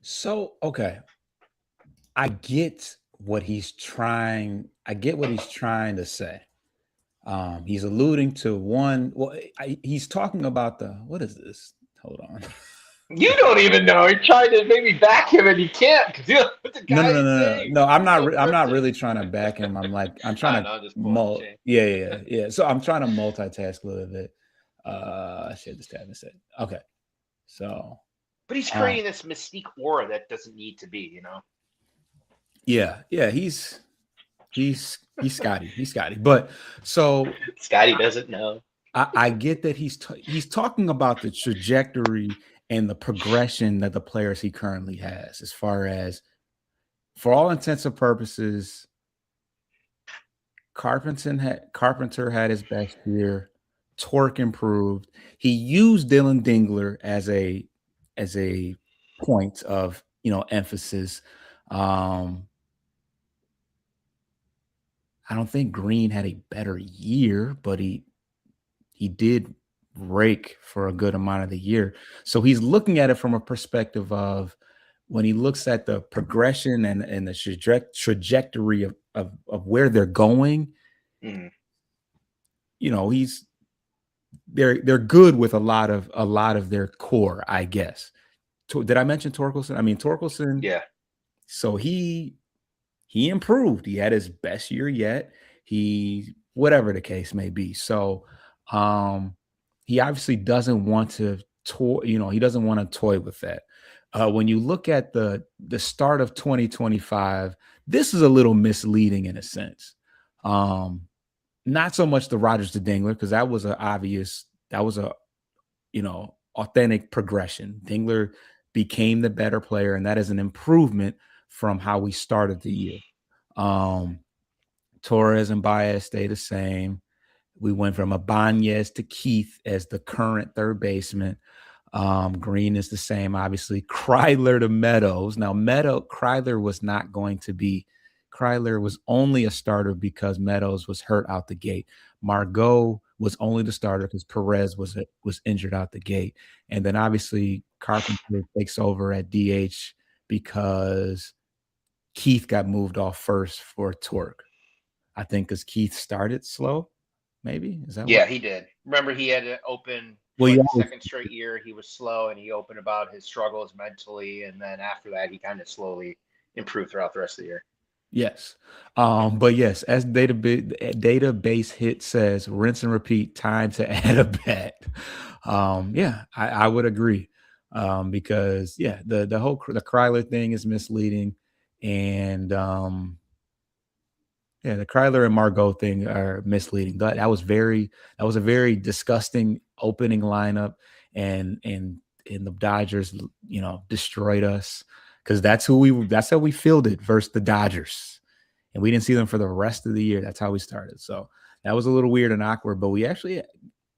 So, okay. I get what he's trying to say. He's alluding to one. Well, he's talking about what is this? Hold on. You don't even know. You're trying to maybe back him, and you can't. No. I'm not really trying to back him. I'm trying to yeah. So I'm trying to multitask a little bit. Shit, just haven't said. Okay. So. But he's creating this mystique aura that doesn't need to be, Yeah. He's Scotty. He's Scotty. But so Scotty doesn't know. I get that he's talking about the trajectory and the progression that the players he currently has, as far as, for all intents and purposes, Carpenter had his best year. Torque improved. He used Dylan Dingler as a point of emphasis. I don't think Green had a better year, but he did rake for a good amount of the year. So he's looking at it from a perspective of, when he looks at the progression and the trajectory of where they're going, they're good with a lot of their core, I guess. Did I mention Torkelson? I mean, Torkelson. Yeah. So he improved. He had his best year yet. Whatever the case may be. So he obviously doesn't want to toy. He doesn't want to toy with that. When you look at the start of 2025, this is a little misleading in a sense. Not so much the Rodgers to Dingler, because that was authentic progression. Dingler became the better player, and that is an improvement from how we started the year. Torres and Baez stay the same. We went from Ibanez to Keith as the current third baseman. Green is the same, obviously. Kreidler to Meadows. Now, Kreidler was only a starter because Meadows was hurt out the gate. Margot was only the starter because Perez was injured out the gate. And then obviously Carpenter takes over at DH because Keith got moved off first for Torque. I think because Keith started slow, maybe. Is that he did. Remember, he had to open second straight year. He was slow, and he opened about his struggles mentally, and then after that, he kind of slowly improved throughout the rest of the year. Yes. But yes, as database hit says, rinse and repeat, time to add a bat. I would agree. Because the Kreidler thing is misleading, and the Kreidler and Margot thing are misleading. That was a very disgusting opening lineup, and the Dodgers, destroyed us, because that's how we fielded versus the Dodgers, and we didn't see them for the rest of the year. That's how we started. So that was a little weird and awkward, but we actually,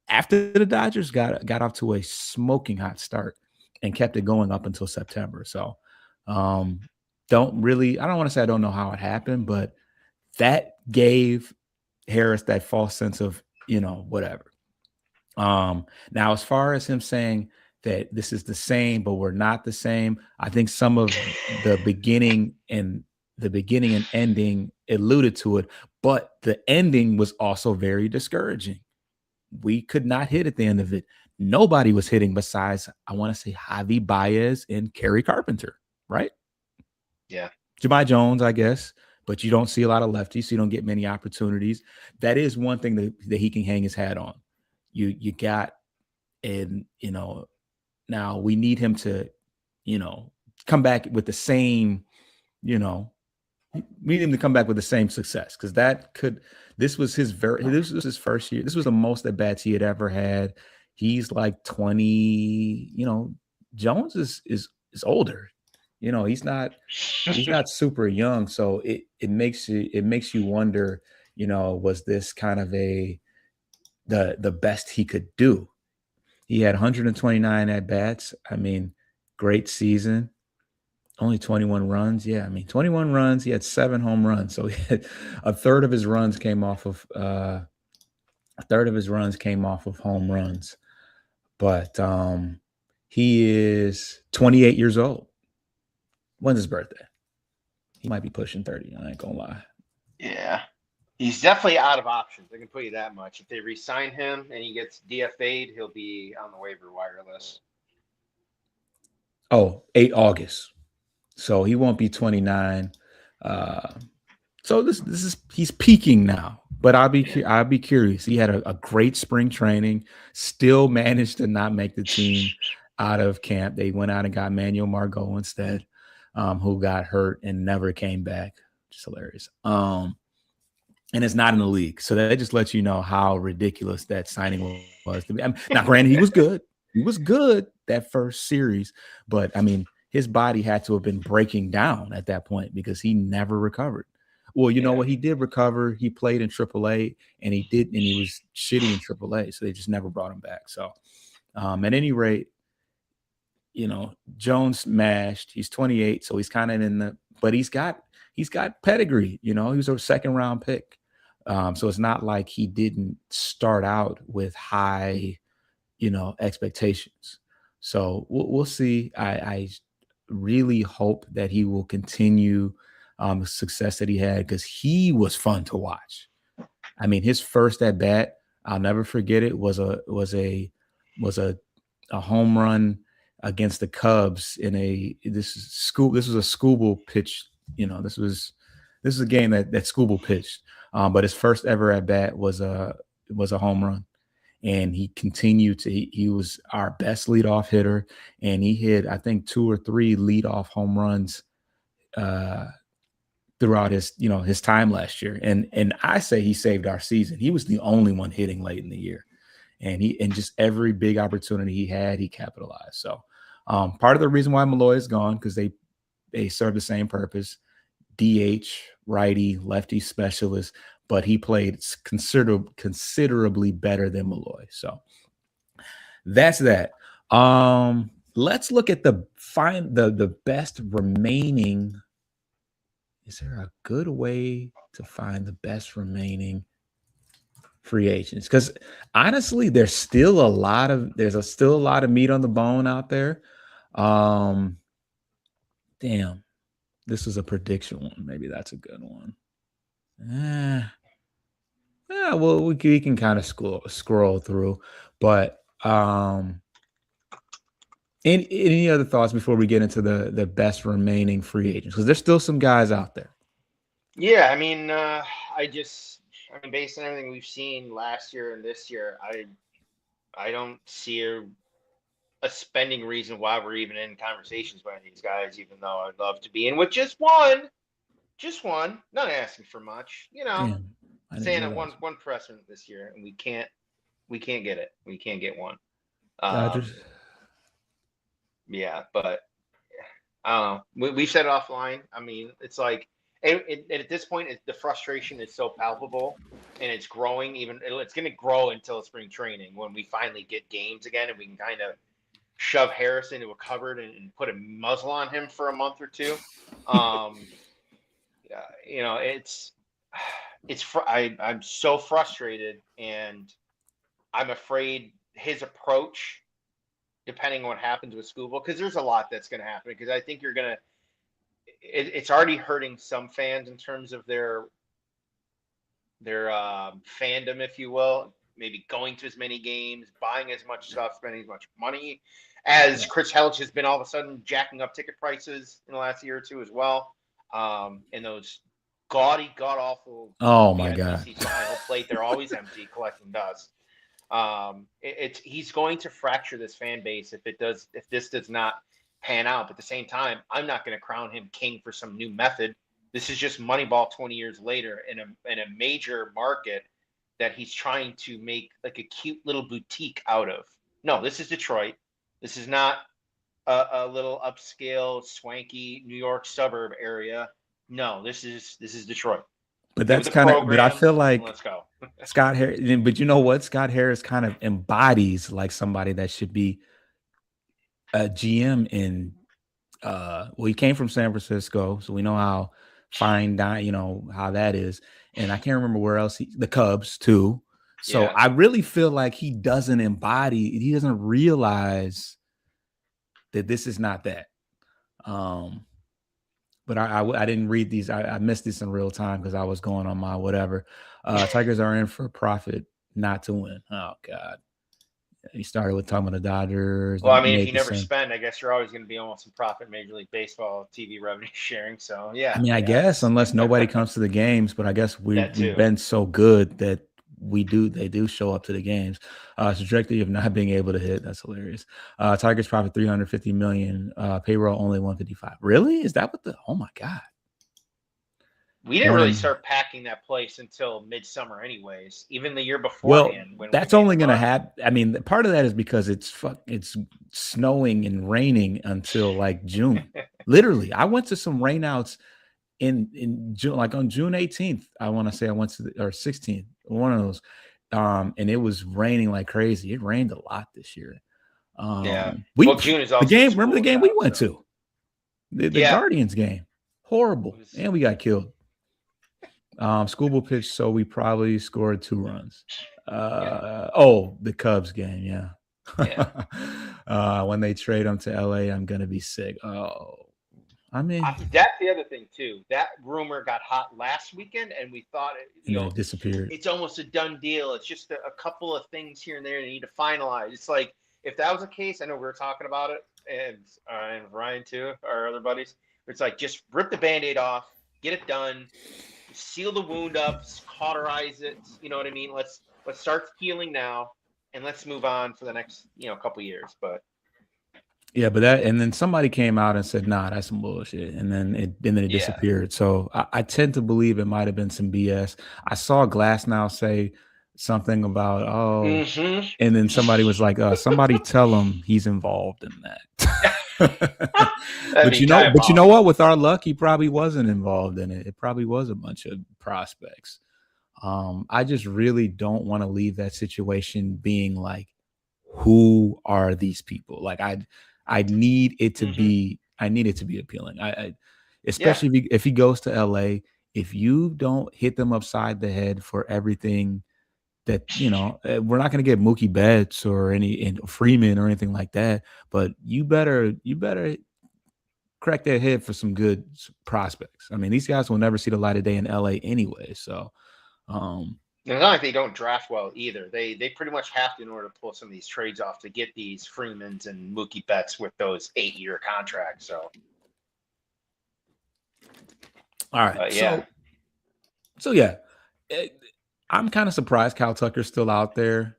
after the Dodgers got off to a smoking hot start and kept it going up until September. So I don't want to say I don't know how it happened, but that gave Harris that false sense of, whatever. Now, as far as him saying that this is the same, but we're not the same, I think some of the beginning and ending alluded to it, but the ending was also very discouraging. We could not hit at the end of it. nobody was hitting besides, I want to say, Javi Baez and Kerry Carpenter, right? Yeah. Jahmai Jones, I guess, but you don't see a lot of lefties, so you don't get many opportunities. That is one thing that he can hang his hat on. You got, and now we need him to, come back with the same, we need him to come back with the same success, because this was his first year. This was the most at bats he had ever had. He's like 20. Jones is older. He's not super young. So it makes you wonder, was this kind of the best he could do? He had 129 at bats. I mean, great season. Only 21 runs. Yeah, I mean, 21 runs. He had 7 home runs. So a third of his runs came off of home runs. But he is 28 years old. When's his birthday? He might be pushing 30. I ain't gonna lie. Yeah. He's definitely out of options. I can tell you that much. If they re-sign him and he gets DFA'd, he'll be on the waiver wire list. Oh, 8 August. So he won't be 29. So this is, he's peaking now. But I'll be curious. He had a great spring training. Still managed to not make the team out of camp. They went out and got Manuel Margot instead, who got hurt and never came back. Just hilarious. And it's not in the league. So that just lets you know how ridiculous that signing was to me. Now, granted, he was good. He was good that first series. But, I mean, his body had to have been breaking down at that point because he never recovered. Well, you know what? He did recover. He played in AAA, and he was shitty in AAA. So they just never brought him back. So at any rate, Jones smashed. He's 28, so he's kind of but he's got pedigree. He was a second round pick. So it's not like he didn't start out with high, expectations. So we'll see. I really hope that he will continue the success that he had, because he was fun to watch. I mean, his first at bat, I'll never forget it, was a home run against the Cubs this was a Skubal pitch. This was a game that Skubal pitched. But his first ever at bat was a home run, and he continued to. He was our best leadoff hitter, and he hit, I think, 2 or 3 leadoff home runs throughout his time last year. And I say he saved our season. He was the only one hitting late in the year, and just every big opportunity he had, he capitalized. So part of the reason why Malloy is gone, because they serve the same purpose. DH, righty, lefty specialist, but he played considerably better than Malloy. So that's that. Let's look at the best remaining. Is there a good way to find the best remaining free agents? Because honestly, there's still a lot of meat on the bone out there. Damn. This is a prediction one. Maybe that's a good one. Yeah, well, we can kind of scroll through. But any other thoughts before we get into the best remaining free agents? Because there's still some guys out there. Yeah, I mean, based on everything we've seen last year and this year, I don't see a spending reason why we're even in conversations with these guys, even though I'd love to be in with just one, not asking for much, saying that one pressman this year, and we can't get it. We can't get one. Yeah, but I don't know. We've said it offline. I mean, it's like, at this point, the frustration is so palpable, and it's growing. It's going to grow until spring training, when we finally get games again, and we can kind of shove Harris into a cupboard and put a muzzle on him for a month or two. I'm so frustrated, and I'm afraid his approach, depending on what happens with Scooble, because there's a lot that's going to happen, because I think it's already hurting some fans in terms of their fandom, if you will. maybe going to as many games, buying as much stuff, spending as much money as Chris Hellich has been all of a sudden jacking up ticket prices in the last year or two as well. And those gaudy, god-awful Oh my VIP God. seats behind home plate, they're always empty, collecting dust. He's going to fracture this fan base if this does not pan out. But at the same time, I'm not going to crown him king for some new method. This is just Moneyball 20 years later in a major market that he's trying to make like a cute little boutique out of. No, this is Detroit. This is not a little upscale, swanky New York suburb area. No, this is Detroit. But that's kind of, but I feel like let's go. Scott Harris, but you know what? Scott Harris kind of embodies like somebody that should be a GM in, well, he came from San Francisco, so we know how fine dine, how that is. And I can't remember where else the Cubs too. So I really feel like he doesn't realize that this is not that. But I didn't read these. I missed this in real time because I was going on my whatever. Tigers are in for profit, not to win. Oh God. He started with talking about the Dodgers. Well, I mean, if you never spend, I guess you're always going to be almost in profit. Major League Baseball TV revenue sharing. So yeah. I mean, I guess unless nobody comes to the games, but I guess we've been so good that they do show up to the games. Trajectory of not being able to hit. That's hilarious. Tigers profit $350 million. Payroll only $155. Really? Is that what oh my God. We didn't really start packing that place until midsummer anyways, even the year beforehand. Well, that's only going to happen. I mean, part of that is because it's snowing and raining until like June. Literally, I went to some rainouts in June, like on June 18th. I want to say I went to or 16th, one of those. And it was raining like crazy. It rained a lot this year. June is also the game. Remember the game we went to? The Guardians game. Horrible. And we got killed. Schoolboy pitched, so we probably scored 2 runs. The Cubs game, when they trade him to LA, I'm gonna be sick. I mean, that's the other thing too. That rumor got hot last weekend, and we thought it disappeared. It's almost a done deal. It's just a couple of things here and there they need to finalize. It's like if that was the case, I know we were talking about it, and Ryan too, our other buddies. It's like just rip the Band-Aid off, get it done. Seal the wound up, cauterize it. You know what I mean? Let's start healing now, and let's move on for the next couple years. But and then somebody came out and said, "Nah, that's some bullshit," and then it disappeared. So I tend to believe it might have been some BS. I saw Glass now say something about and then somebody was like, "Somebody tell him he's involved in that." but you know what? With our luck, he probably wasn't involved in it. It probably was a bunch of prospects. I just really don't want to leave that situation being like, who are these people? Like I need it to be. I need it to be appealing. Especially if he goes to LA. If you don't hit them upside the head for everything that we're not going to get Mookie Betts or any Freeman or anything like that, but you better crack that head for some good prospects. I mean, these guys will never see the light of day in LA anyway. So, it's not like they don't draft well either. They pretty much have to in order to pull some of these trades off to get these Freemans and Mookie Betts with those 8-year contracts. So, all right, I'm kind of surprised Kyle Tucker's still out there.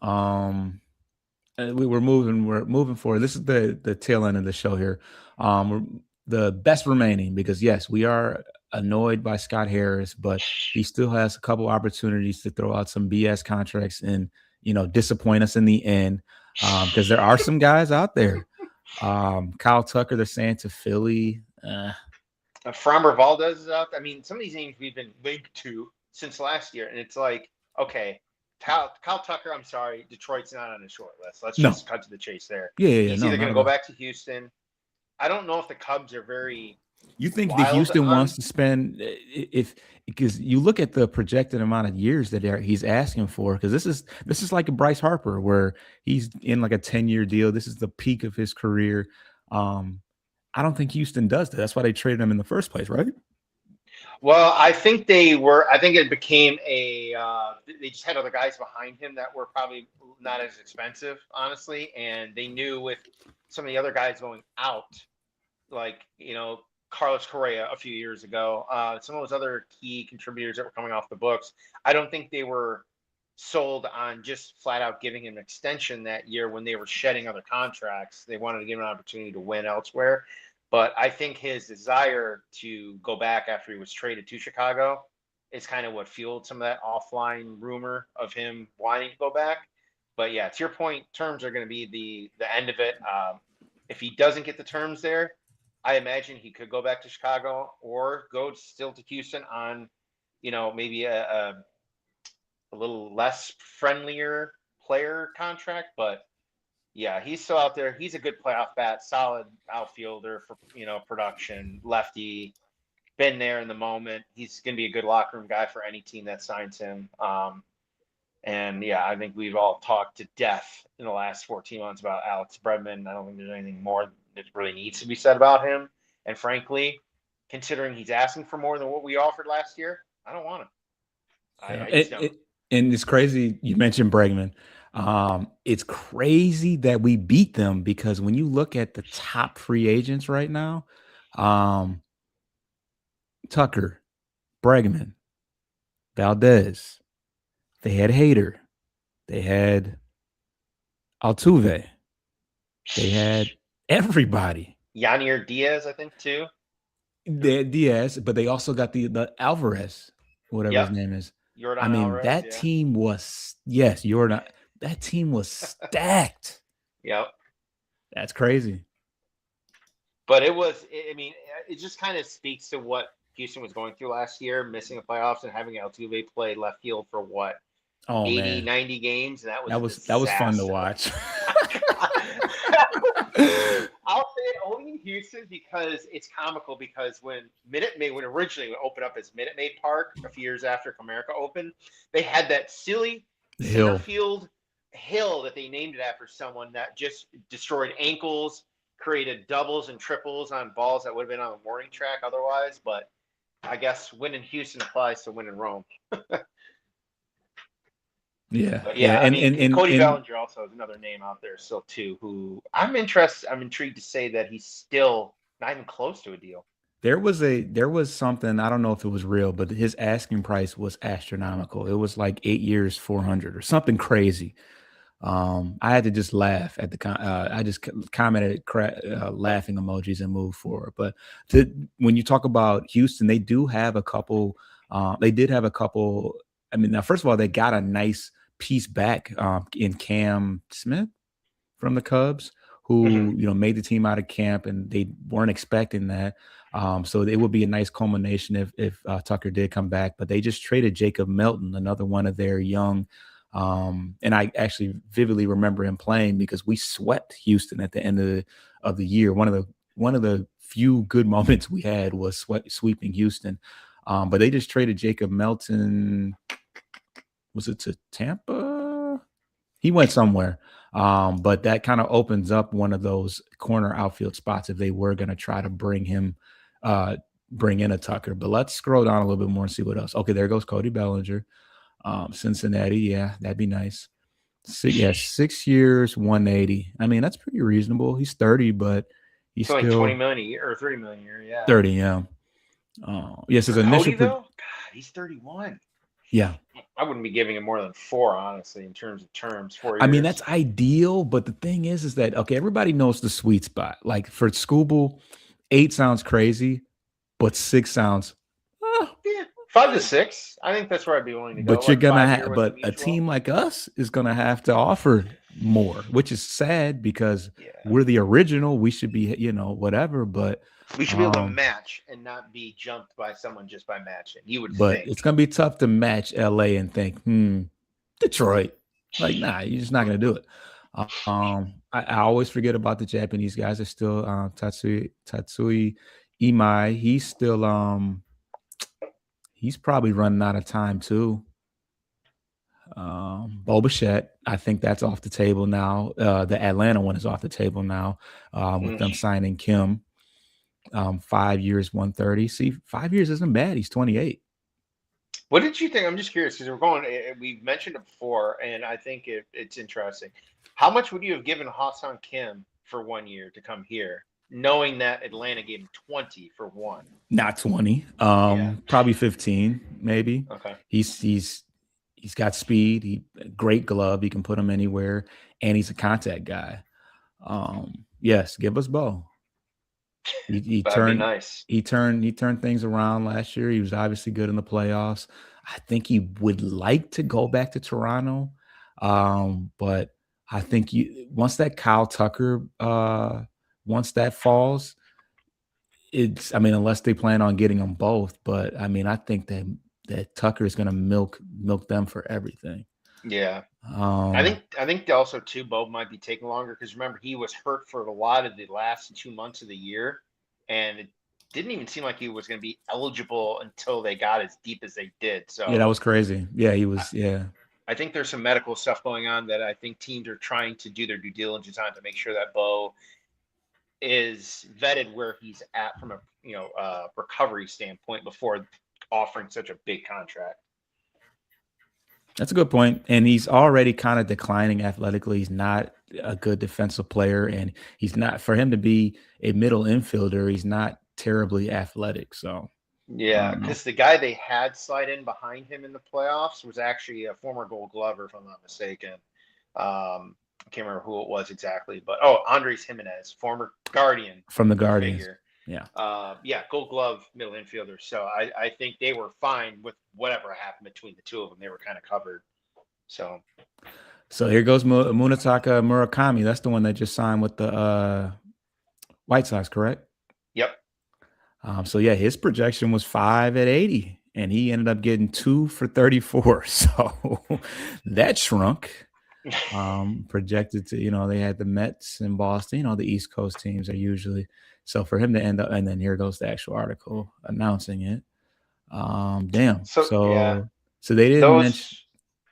We're moving forward. This is the tail end of the show here. We're the best remaining because yes, we are annoyed by Scott Harris, but he still has a couple opportunities to throw out some BS contracts and disappoint us in the end. Because there are some guys out there. Kyle Tucker, they're saying to Philly. Framber Valdez is out. I mean, some of these names we've been linked to since last year, and it's like, okay, Kyle Tucker, I'm sorry, Detroit's not on the short list. Let's just cut to the chase there. He's either going to go back to Houston. I don't know if the Cubs are very. You think that Houston wants to spend because you look at the projected amount of years that he's asking for, because this is like a Bryce Harper where he's in like a 10-year deal. This is the peak of his career. I don't think Houston does that. That's why they traded him in the first place, right? Well, I think they were. I think it became a. They just had other guys behind him that were probably not as expensive, honestly, and they knew with some of the other guys going out, like Carlos Correa a few years ago, some of those other key contributors that were coming off the books. I don't think they were sold on just flat out giving him an extension that year when they were shedding other contracts. They wanted to give him an opportunity to win elsewhere. But I think his desire to go back after he was traded to Chicago is kind of what fueled some of that offline rumor of him wanting to go back. But yeah, to your point, terms are going to be the end of it. If he doesn't get the terms there, I imagine he could go back to Chicago or go still to Houston on, maybe a little less friendlier player contract. But yeah, he's still out there. He's a good playoff bat, solid outfielder for production, lefty, been there in the moment. He's going to be a good locker room guy for any team that signs him. And yeah, I think we've all talked to death in the last 14 months about Alex Bregman. I don't think there's anything more that really needs to be said about him. And frankly, considering he's asking for more than what we offered last year, I don't want him. I just don't. And it's crazy you mentioned Bregman. It's crazy that we beat them because when you look at the top free agents right now, Tucker, Bregman, Valdez, they had Hader, they had Altuve, they had everybody. Yanier Diaz, I think, too. They had Diaz, but they also got the Alvarez, whatever his name is. Jordan Alvarez, that team was Jordan. That team was stacked. Yep. That's crazy. But it just kind of speaks to what Houston was going through last year, missing the playoffs and having Altuve play left field for 80, 90 games. And that was fun to watch. I'll say it only in Houston because it's comical because when originally it opened up as Minute Maid Park a few years after Comerica opened, they had that silly center field hill that they named it after someone that just destroyed ankles, created doubles and triples on balls that would have been on a warning track otherwise. But I guess win in Houston applies to win in Rome. Yeah. And Cody Bellinger also is another name out there still too, who I'm intrigued to say that he's still not even close to a deal. There was something, I don't know if it was real, but his asking price was astronomical. It was like 8 years, 400 or something crazy. I had to just laugh at I just commented laughing emojis and moved forward. But when you talk about Houston, they do have a couple. They did have a couple. Now, first of all, they got a nice piece back in Cam Smith from the Cubs, who made the team out of camp, and they weren't expecting that. So it would be a nice culmination if Tucker did come back. But they just traded Jacob Melton, another one of their young. And I actually vividly remember him playing because we swept Houston at the end of the year. One of the few good moments we had was sweeping Houston. But they just traded Jacob Melton. Was it to Tampa? He went somewhere. But that kind of opens up one of those corner outfield spots if they were going to try to bring in a Tucker. But let's scroll down a little bit more and see what else. Okay, there goes Cody Bellinger. Cincinnati, yeah, that'd be nice. 6 years, 180. That's pretty reasonable. He's 30, but he's still like 20 million a year or 30 million a year. Yeah, 30. Yeah. Yes, his initial. God, he's 31. Yeah, I wouldn't be giving him more than 4, honestly, in terms of terms. 4 years. That's ideal, but the thing is that everybody knows the sweet spot. Like for Scooble, 8 sounds crazy, but 6 sounds. 5 to 6. I think that's where I'd be willing to go. But you're gonna have, but a team like us is gonna have to offer more, which is sad because we're the original. We should be, whatever. But we should be able to match and not be jumped by someone just by matching. You would, but think. It's gonna be tough to match LA and think, Detroit. Like, nah, you're just not gonna do it. I always forget about the Japanese guys. Are still Tatsui Imai. He's still he's probably running out of time too. Bo Bichette, I think that's off the table now. The Atlanta one is off the table now with them signing Kim. 5 years, 130. See, 5 years isn't bad. He's 28. What did you think? I'm just curious because we've mentioned it before, and I think it's interesting. How much would you have given Hassan Kim for 1 year to come here, knowing that Atlanta gave him 20 for one? Not 20. Yeah. Probably 15, maybe. Okay. He's got speed. Great glove. He can put him anywhere, and he's a contact guy. Yes, give us Bo. He That'd be turned nice. he turned things around last year. He was obviously good in the playoffs. I think he would like to go back to Toronto, but I think once that Kyle Tucker once that falls, I mean, unless they plan on getting them both, but I mean, I think that Tucker is going to milk them for everything. Yeah. I think also too, Bo might be taking longer because remember he was hurt for a lot of the last 2 months of the year, and it didn't even seem like he was going to be eligible until they got as deep as they did. So yeah, that was crazy. Yeah, he was. Yeah, I think there's some medical stuff going on that I think teams are trying to do their due diligence on to make sure that Bo is vetted where he's at from a recovery standpoint before offering such a big contract. that's a good point. And he's already kind of declining athletically. He's not a good defensive player, and he's not, for him to be a middle infielder, he's not terribly athletic. So yeah, because the guy they had slide in behind him in the playoffs was actually a former Gold Glover, if I'm not mistaken. I can't remember who it was exactly, but Andres Jimenez, former Guardian from the Guardians. Figure. Yeah. Gold Glove middle infielder. So I think they were fine with whatever happened between the two of them. They were kind of covered. So here goes Munetaka Murakami. That's the one that just signed with the White Sox, correct? Yep. So yeah, his projection was 5 at 80, and he ended up getting 2 for 34. So that shrunk. Projected to, they had the Mets in Boston, the East Coast teams are usually. So for him to end up, and then here goes the actual article announcing it. Damn. So they didn't mention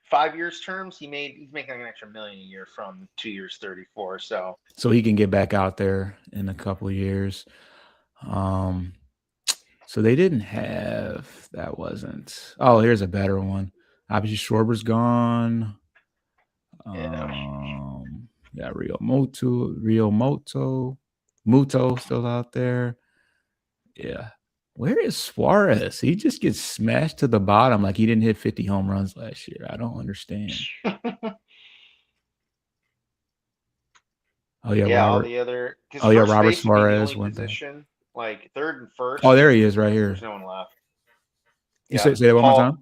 5 years terms. He's making an extra $1 million a year from 2 years, 34. So he can get back out there in a couple of years. So they didn't have, that wasn't. Oh, here's a better one. Obviously, Schwarber's gone. Yeah, Rio Muto still out there. Yeah. Where is Suarez? He just gets smashed to the bottom like he didn't hit 50 home runs last year. I don't understand. Oh yeah, yeah, Robert. all the other. Robert Suarez went position, like third and first. Oh, there he is, right here. There's no one left. You say that one more time.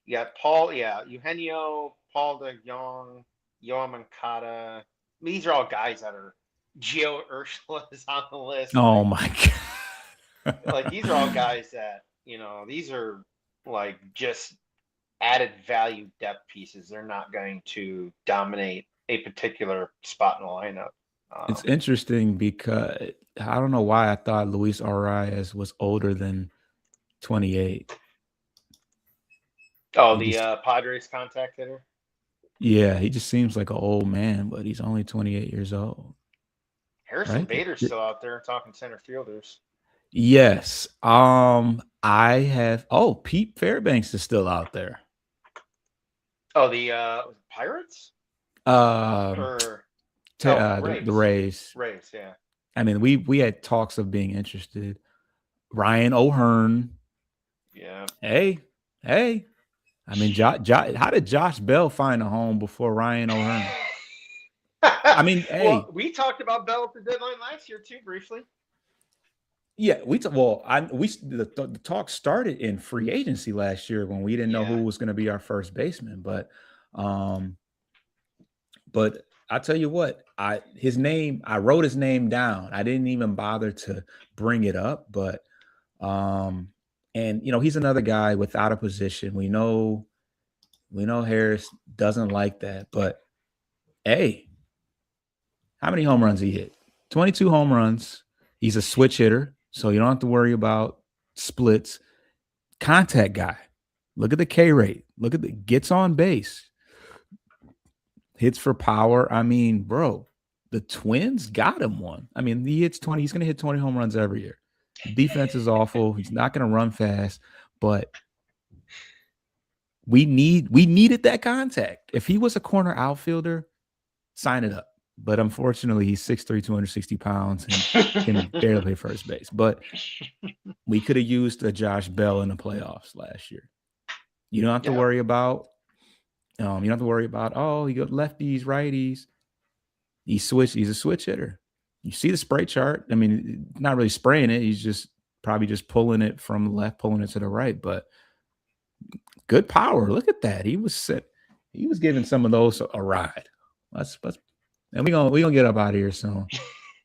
Yeah, Paul. Yeah, Eugenio, Paul de Jong, Yoan Moncada. These are all guys that are. Gio Urshela is on the list. Oh my god! Like these are all guys that these are like just added value depth pieces. They're not going to dominate a particular spot in the lineup. It's interesting because I don't know why I thought Luis Arias was older than 28. Oh, the Padres contact hitter? Yeah, he just seems like an old man, but he's only 28 years old. Harrison Bader's still out there talking center fielders. Yes. I have Pete Fairbanks is still out there. Oh, the Pirates? The Rays. Rays, yeah. I mean, we had talks of being interested. Ryan O'Hearn. Yeah. Hey. I mean, how did Josh Bell find a home before Ryan O'Hearn? I mean, hey. Well, we talked about Bell at the deadline last year too, briefly. Yeah, the talk started in free agency last year when we didn't know who was going to be our first baseman. But I tell you what, I wrote his name down. I didn't even bother to bring it up, but he's another guy without a position. We know Harris doesn't like that, but hey, how many home runs he hit? 22 home runs. He's a switch hitter, so you don't have to worry about splits. Contact guy. Look at the K rate. Look at the gets on base. Hits for power. I mean, bro, the Twins got him one. I mean, he hits 20. He's going to hit 20 home runs every year. Defense is awful. He's not going to run fast, but we needed that contact. If he was a corner outfielder, sign it up. But unfortunately, he's 6'3", 260 pounds and can barely play first base. But we could have used a Josh Bell in the playoffs last year. You don't have to worry about. You don't have to worry about. Oh, you got lefties, righties. He's a switch hitter. You see the spray chart. I mean, not really spraying it. He's just probably just pulling it from the left, pulling it to the right. But good power. Look at that. He was giving some of those a ride. And we gonna get up out of here soon.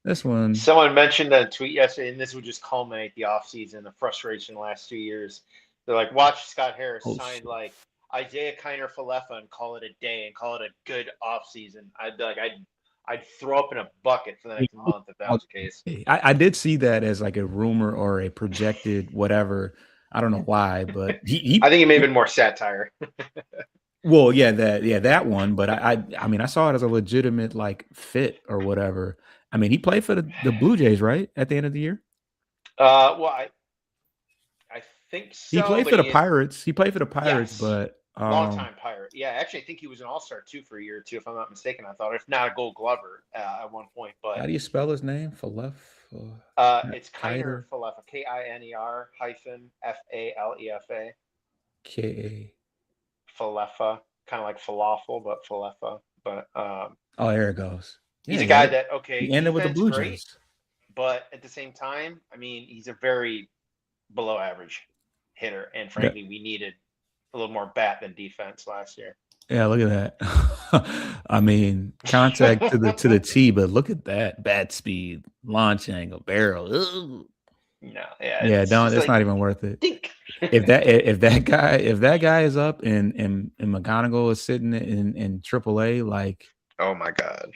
This one. Someone mentioned a tweet yesterday, and this would just culminate the offseason, the frustration the last 2 years. They're like, watch Scott Harris sign like Isaiah Kiner Falefa and call it a day and call it a good offseason. I'd throw up in a bucket for the next month if that was the case. I did see that as like a rumor or a projected whatever. I don't know why, but I think it may have been more satire. Well, that one, but I mean, I saw it as a legitimate like fit or whatever. I mean, he played for the Blue Jays, right? At the end of the year. Well, I think so. He played for the Pirates. He played for the Pirates, yes. But long-time Pirate. Yeah, actually, I think he was an All-Star too for a year or two, if I'm not mistaken. I thought, if not a Gold Glover at one point. But how do you spell his name? Falef. It's Kiner Falefa. Kiner Falefa. K-A. Falefa, kind of like falafel, but Falefa. But oh, there it goes. He's a guy that he ended with the Blue Jays, but at the same time, I mean, he's a very below average hitter, and frankly, we needed a little more bat than defense last year. Yeah, look at that. I mean, contact to the T, but look at that bat speed, launch angle, barrel. Ugh. No, it's like, not even worth it. if that guy is up and McGonagall is sitting in AAA, like, oh my God.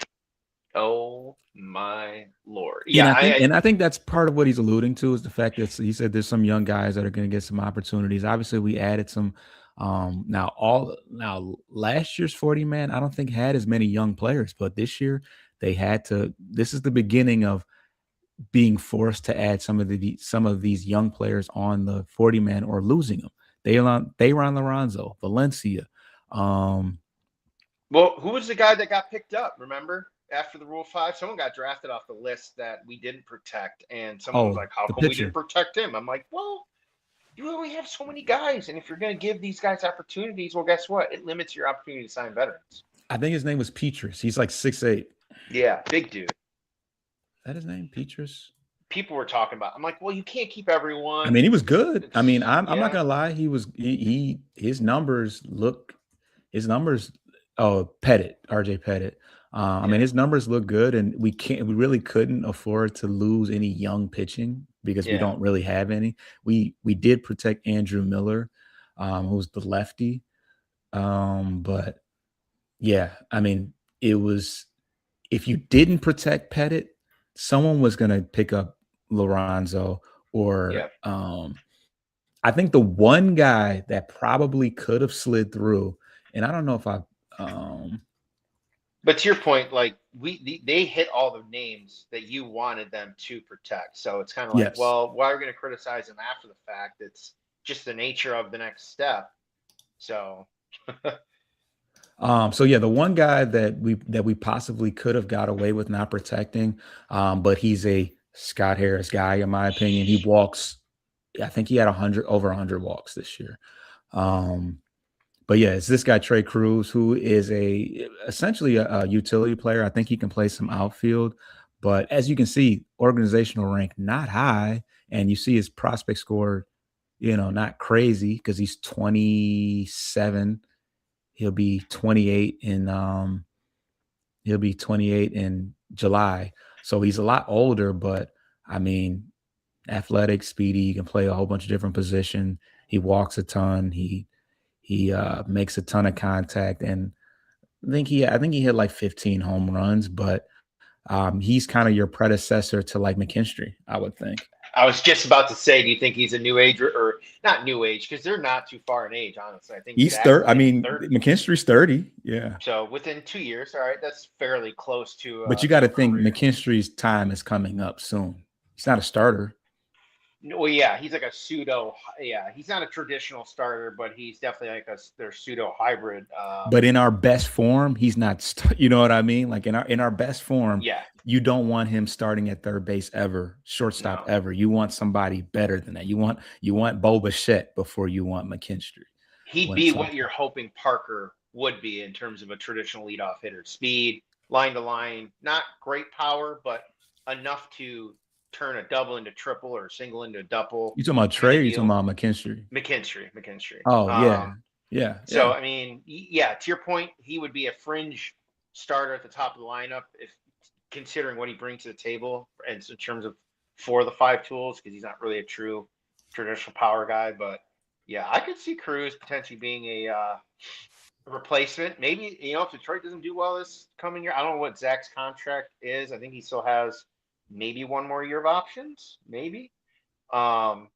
Oh my Lord! Yeah, I think that's part of what he's alluding to is the fact that he said there's some young guys that are going to get some opportunities. Obviously, we added some. Now last year's 40-man, I don't think had as many young players, but this year they had to. This is the beginning of being forced to add some of these young players on the 40-man or losing them. Deyron Lorenzo, Valencia. Well, who was the guy that got picked up? Remember? After the Rule 5, someone got drafted off the list that we didn't protect, and someone was like, how come we didn't protect him? I'm like, well, you only have so many guys, and if you're going to give these guys opportunities, well, guess what? It limits your opportunity to sign veterans. I think his name was Petrus. He's like 6'8". Yeah, big dude. Is that his name, Petrus? People were talking about. I'm like, well, you can't keep everyone. I mean, he was good. I mean, I'm not gonna lie. His numbers look. Oh, Pettit, RJ Pettit. I mean, his numbers look good, and we really couldn't afford to lose any young pitching because we don't really have any. We did protect Andrew Miller, who's the lefty. But yeah, I mean, it was, if you didn't protect Pettit, someone was going to pick up Lorenzo or I think the one guy that probably could have slid through, and I don't know if but to your point, like they hit all the names that you wanted them to protect. So it's kind of like, well, why are we going to criticize them after the fact? It's just the nature of the next step. So so yeah, the one guy that we possibly could have got away with not protecting, but he's a Scott Harris guy, in my opinion. He walks, I think he had over 100 walks this year. But yeah, it's this guy, Trey Cruz, who is essentially a utility player. I think he can play some outfield, but as you can see, organizational rank not high, and you see his prospect score, not crazy because he's 27. He'll be 28 in July. So he's a lot older, but I mean, athletic, speedy, he can play a whole bunch of different positions. He walks a ton. He makes a ton of contact, and I think he hit like 15 home runs, but he's kind of your predecessor to like McKinstry, I would think. I was just about to say, do you think he's a new age or not new age? Because they're not too far in age, honestly. I think he's 30. I mean, 30. McKinstry's 30. Yeah. So within 2 years, all right, that's fairly close to. But you got to think McKinstry's time is coming up soon. He's not a starter. Well, yeah, he's like a pseudo. Yeah, he's not a traditional starter, but he's definitely like their pseudo hybrid. But in our best form, he's not. You know what I mean? Like in our best form, Yeah, you don't want him starting at third base ever, shortstop no, ever. You want somebody better than that. You want Bo Bichette before you want McKinstry. he'd When be it's what you're hoping Parker would be in terms of a traditional leadoff hitter. Speed, line to line, not great power, but enough to turn a double into triple or a single into a double you talking about kind Trey? of Or you talking deal. about McKinstry? McKinstry. Oh yeah, yeah, So yeah. I mean, yeah, to your point, he would be a fringe starter at the top of the lineup if considering what he brings to the table and in terms of for the five tools, because he's not really a true traditional power guy. But yeah, I could see Cruz potentially being a replacement. Maybe, if Detroit doesn't do well this coming year, I don't know what Zach's contract is. I think he still has maybe one more year of options, maybe. Um,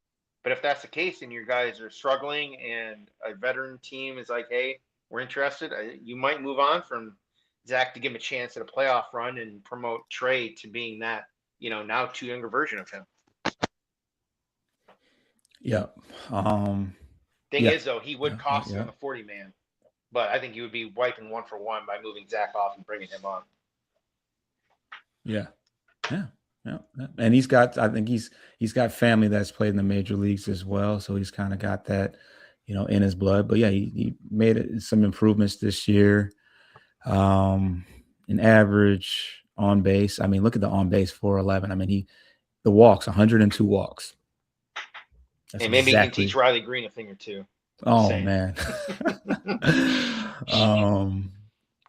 but if that's the case and your guys are struggling and a veteran team is like, hey, we're interested, you might move on from Zach to give him a chance at a playoff run and promote Trey to being that, now too younger version of him. Yeah. Thing Yeah. is, though, he would cost Yeah. him a 40 man, but I think he would be wiping 1-for-1 by moving Zach off and bringing him on. Yeah. Yeah. Yeah. And I think he's got family that's played in the major leagues as well. So he's kind of got that, in his blood. But yeah, he made some improvements this year. An average on base. I mean, look at the on base 411. I mean, the walks, 102 walks. That's And maybe he can exactly. teach Riley Green a thing or two. Oh man.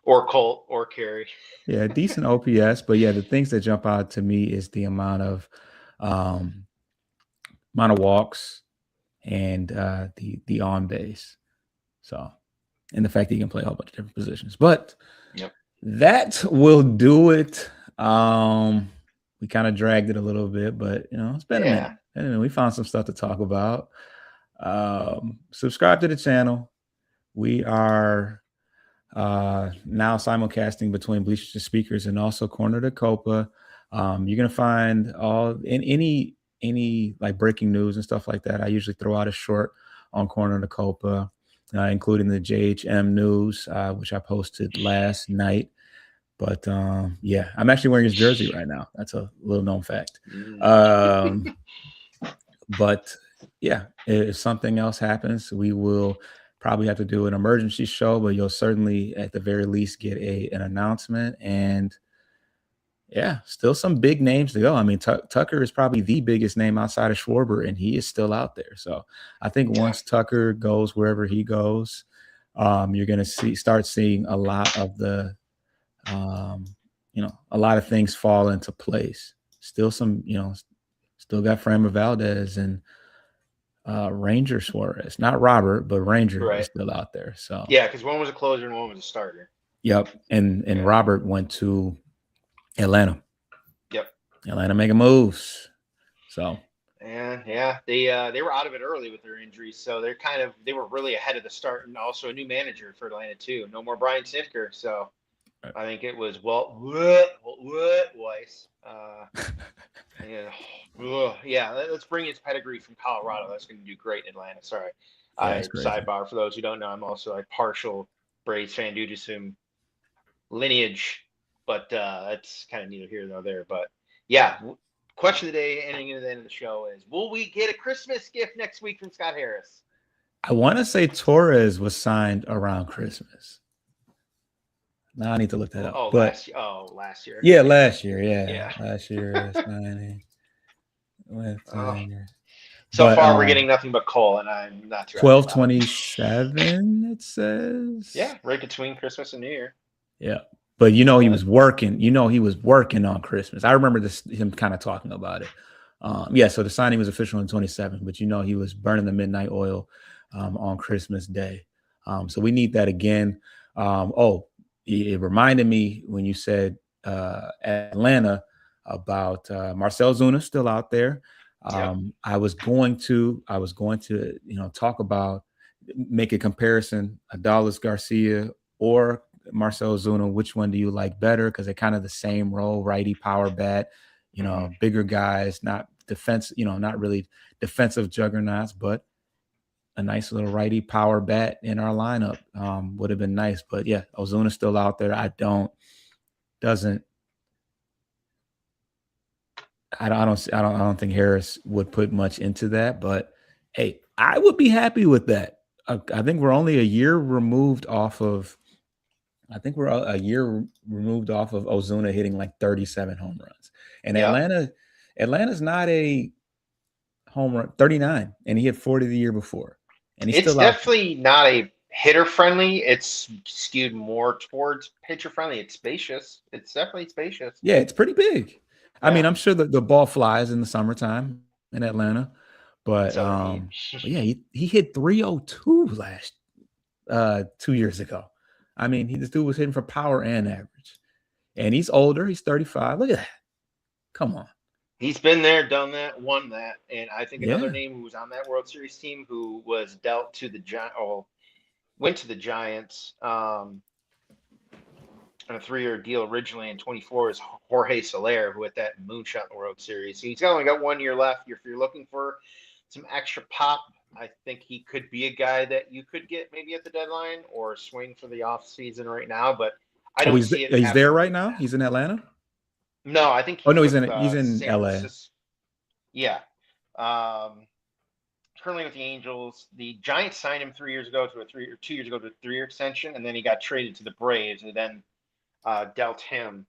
Or Colt or Carey. Yeah, decent OPS, but yeah, the things that jump out to me is the amount of walks and the on base. So, and the fact that he can play a whole bunch of different positions. But that will do it. We kind of dragged it a little bit, but it's been a minute. And we found some stuff to talk about. Subscribe to the channel. We are now simulcasting between Bleachers and Speakers and also Corner to Copa. You're gonna find all in any like breaking news and stuff like that. I usually throw out a short on Corner to Copa, including the JHM news, which I posted last night. But yeah, I'm actually wearing his jersey right now. That's a little known fact. But yeah, if something else happens, we will probably have to do an emergency show, but you'll certainly at the very least get an announcement. And yeah, still some big names to go. I mean, Tucker is probably the biggest name outside of Schwarber, and he is still out there. So I think once Tucker goes wherever he goes, you're going to start seeing a lot of the, a lot of things fall into place. Still some, still got Framber Valdez and Ranger Suarez, not Robert, but Ranger is still out there. So yeah, because one was a closer and one was a starter. Yep, and Robert went to Atlanta. Yep, Atlanta making moves. So and yeah, they were out of it early with their injuries, so they were really ahead of the start, and also a new manager for Atlanta too. No more Brian Snitker, so I think it was Weiss. Yeah, let's bring his pedigree from Colorado. That's going to do great in Atlanta. Sorry. Sidebar for those who don't know, I'm also a partial Braves fan due to some lineage, but that's kind of neither here nor there. But yeah, question of the day, ending into the end of the show is: will we get a Christmas gift next week from Scott Harris? I want to say Torres was signed around Christmas. Now I need to look that up. Last year. Yeah, last year. Yeah. Last year signing with so far we're getting nothing but Cole, and I'm not too 12/27 it says. Yeah, right between Christmas and New Year. Yeah. But he was working. He was working on Christmas. I remember him kind of talking about it. So the signing was official on 27, but he was burning the midnight oil on Christmas Day. So we need that again. It reminded me when you said Atlanta about Marcell Zuna still out there. I was going to talk about, make a comparison, Adolis Garcia or Marcell Zuna. Which one do you like better? Because they're kind of the same role, righty power bat, bigger guys, not defense, not really defensive juggernauts, but a nice little righty power bat in our lineup would have been nice. But yeah, Ozuna's still out there. I don't think Harris would put much into that, but hey, I would be happy with that. I think we're only a year removed off of Ozuna hitting like 37 home runs. And Atlanta's not a home run 39, and he hit 40 the year before. And he's it's still definitely not a hitter friendly. It's skewed more towards pitcher friendly. It's spacious. It's definitely spacious. Yeah, it's pretty big. Yeah. I mean, I'm sure that the ball flies in the summertime in Atlanta, but yeah, he hit 302 last 2 years ago. I mean, this dude was hitting for power and average, and he's older. He's 35. Look at that. Come on. He's been there, done that, won that, and I think another name who was on that World Series team who was dealt to the went to the Giants on a 3-year deal originally in 24 is Jorge Soler, who hit that moonshot in the World Series. So he's only got 1 year left. If you're looking for some extra pop, I think he could be a guy that you could get maybe at the deadline or swing for the offseason right now. But I don't see it. He's there right now. He's in Atlanta. No, I think. He's in LA. Yeah. Currently with the Angels. The Giants signed him 2 years ago to a 3-year extension, and then he got traded to the Braves, and then dealt him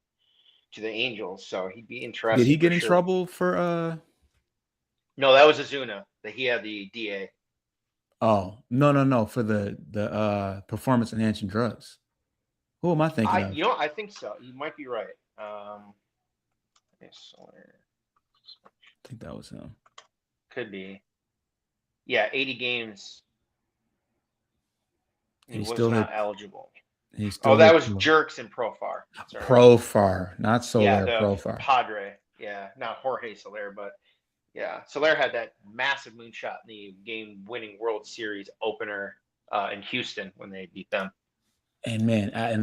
to the Angels. So he'd be interesting. Did he get in trouble for? No, that was Ozuna. That he had the DA. Oh no! For the performance enhancing drugs. Who am I thinking of? I think so. You might be right. I think that was him. Could be. Yeah, 80 games. He was not eligible. That was Jerks and Profar. Sorry. Profar, not Soler. Profar. Padre. Yeah, not Jorge Soler, but yeah, Soler had that massive moonshot in the game-winning World Series opener in Houston when they beat them. And man, and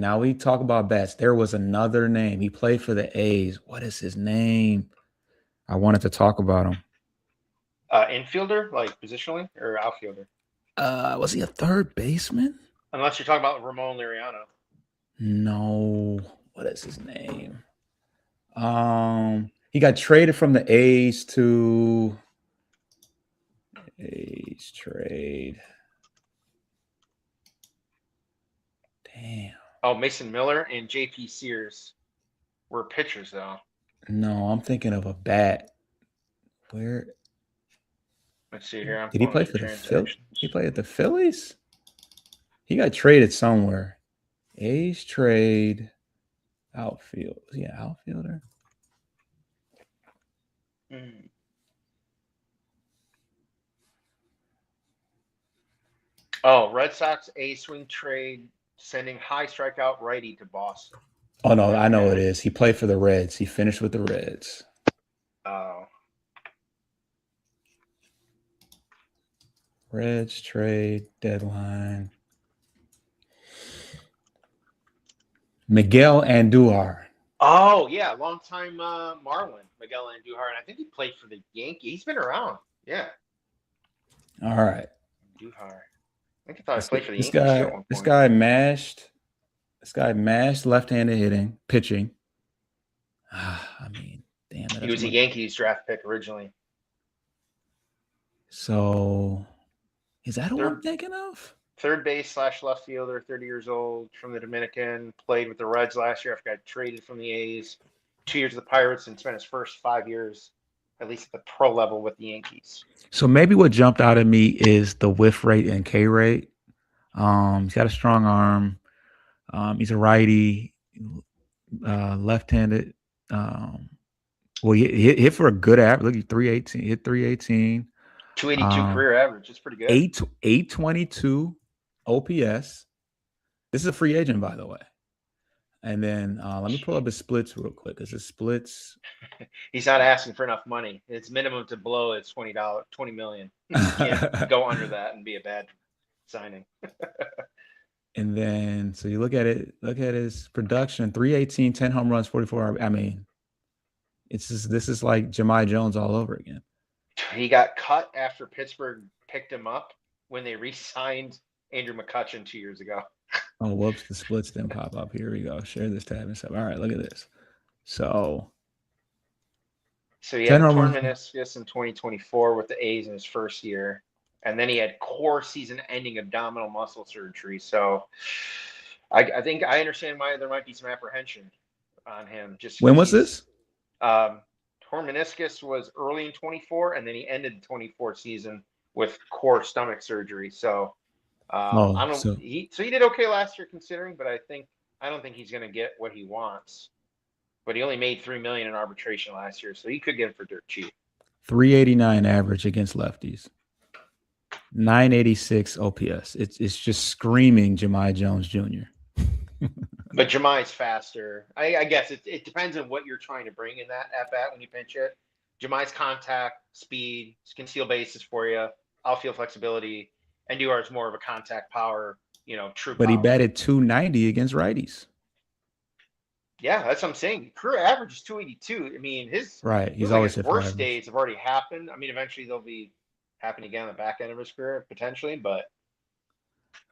now we talk about bats. There was another name. He played for the A's. What is his name? I wanted to talk about him. Infielder, like positionally, or outfielder? Was he a third baseman? Unless you're talking about Ramon Laureano. No. What is his name? He got traded from the A's to A's trade. Damn. Oh, Mason Miller and J.P. Sears were pitchers, though. No, I'm thinking of a bat. Where? Let's see here. Did he play for the Phillies? He played at the Phillies? He got traded somewhere. A's trade outfield. Yeah, outfielder. Oh, Red Sox A swing trade sending high strikeout righty to Boston. Oh no, I know it is. He played for the Reds. He finished with the Reds. Oh. Reds trade deadline. Miguel Andujar. Oh yeah, longtime Marlin, Miguel Andujar, and I think he played for the Yankees. He's been around. Yeah. All right. Andujar. I think I thought he played for the Yankees at one point. This guy mashed left-handed pitching. I mean, damn it. He was a Yankees draft pick originally. So, is that who I'm thinking of? Third base / left fielder, 30 years old, from the Dominican. Played with the Reds last year after got traded from the A's. 2 years with the Pirates, and spent his first 5 years, at least at the pro level, with the Yankees. So maybe what jumped out at me is the whiff rate and K rate. He's got a strong arm. He's a righty, left-handed. Well, he hit for a good average. Look, 318. Hit 318. 282 career average. It's pretty good. 822 OPS. This is a free agent, by the way. And then let me pull up his splits real quick, because his splits. He's not asking for enough money. His minimum to blow is $20 million. You can't go under that and be a bad signing. And then, so you look at his production: 318, 10 home runs, 44. I mean, This is like Jahmai Jones all over again. He got cut after Pittsburgh picked him up when they re-signed Andrew McCutchen 2 years ago. Oh, whoops, the splits didn't pop up. Here we go. Share this tab and stuff. All right, look at this. So he had torn meniscus in 2024 with the A's in his first year. And then he had core season-ending abdominal muscle surgery. So I think I understand why there might be some apprehension on him. Just when was this? Torn meniscus was early in 24, and then he ended the 24 season with core stomach surgery. So he did okay last year considering, but I don't think he's going to get what he wants. But he only made $3 million in arbitration last year, so he could get him for dirt cheap. 389 average against lefties. 986 OPS. It's just screaming Jahmai Jones Jr. But Jahmai's faster. I guess it depends on what you're trying to bring in that at bat when you pinch it. Jahmai's contact, speed, can steal bases for you, outfield flexibility, and Duhar's more of a contact power, true. But power. he batted 290 against righties. Yeah, that's what I'm saying. Career average is 282. I mean, his always his worst days have already happened. I mean, eventually they'll be happening again on the back end of his career potentially, but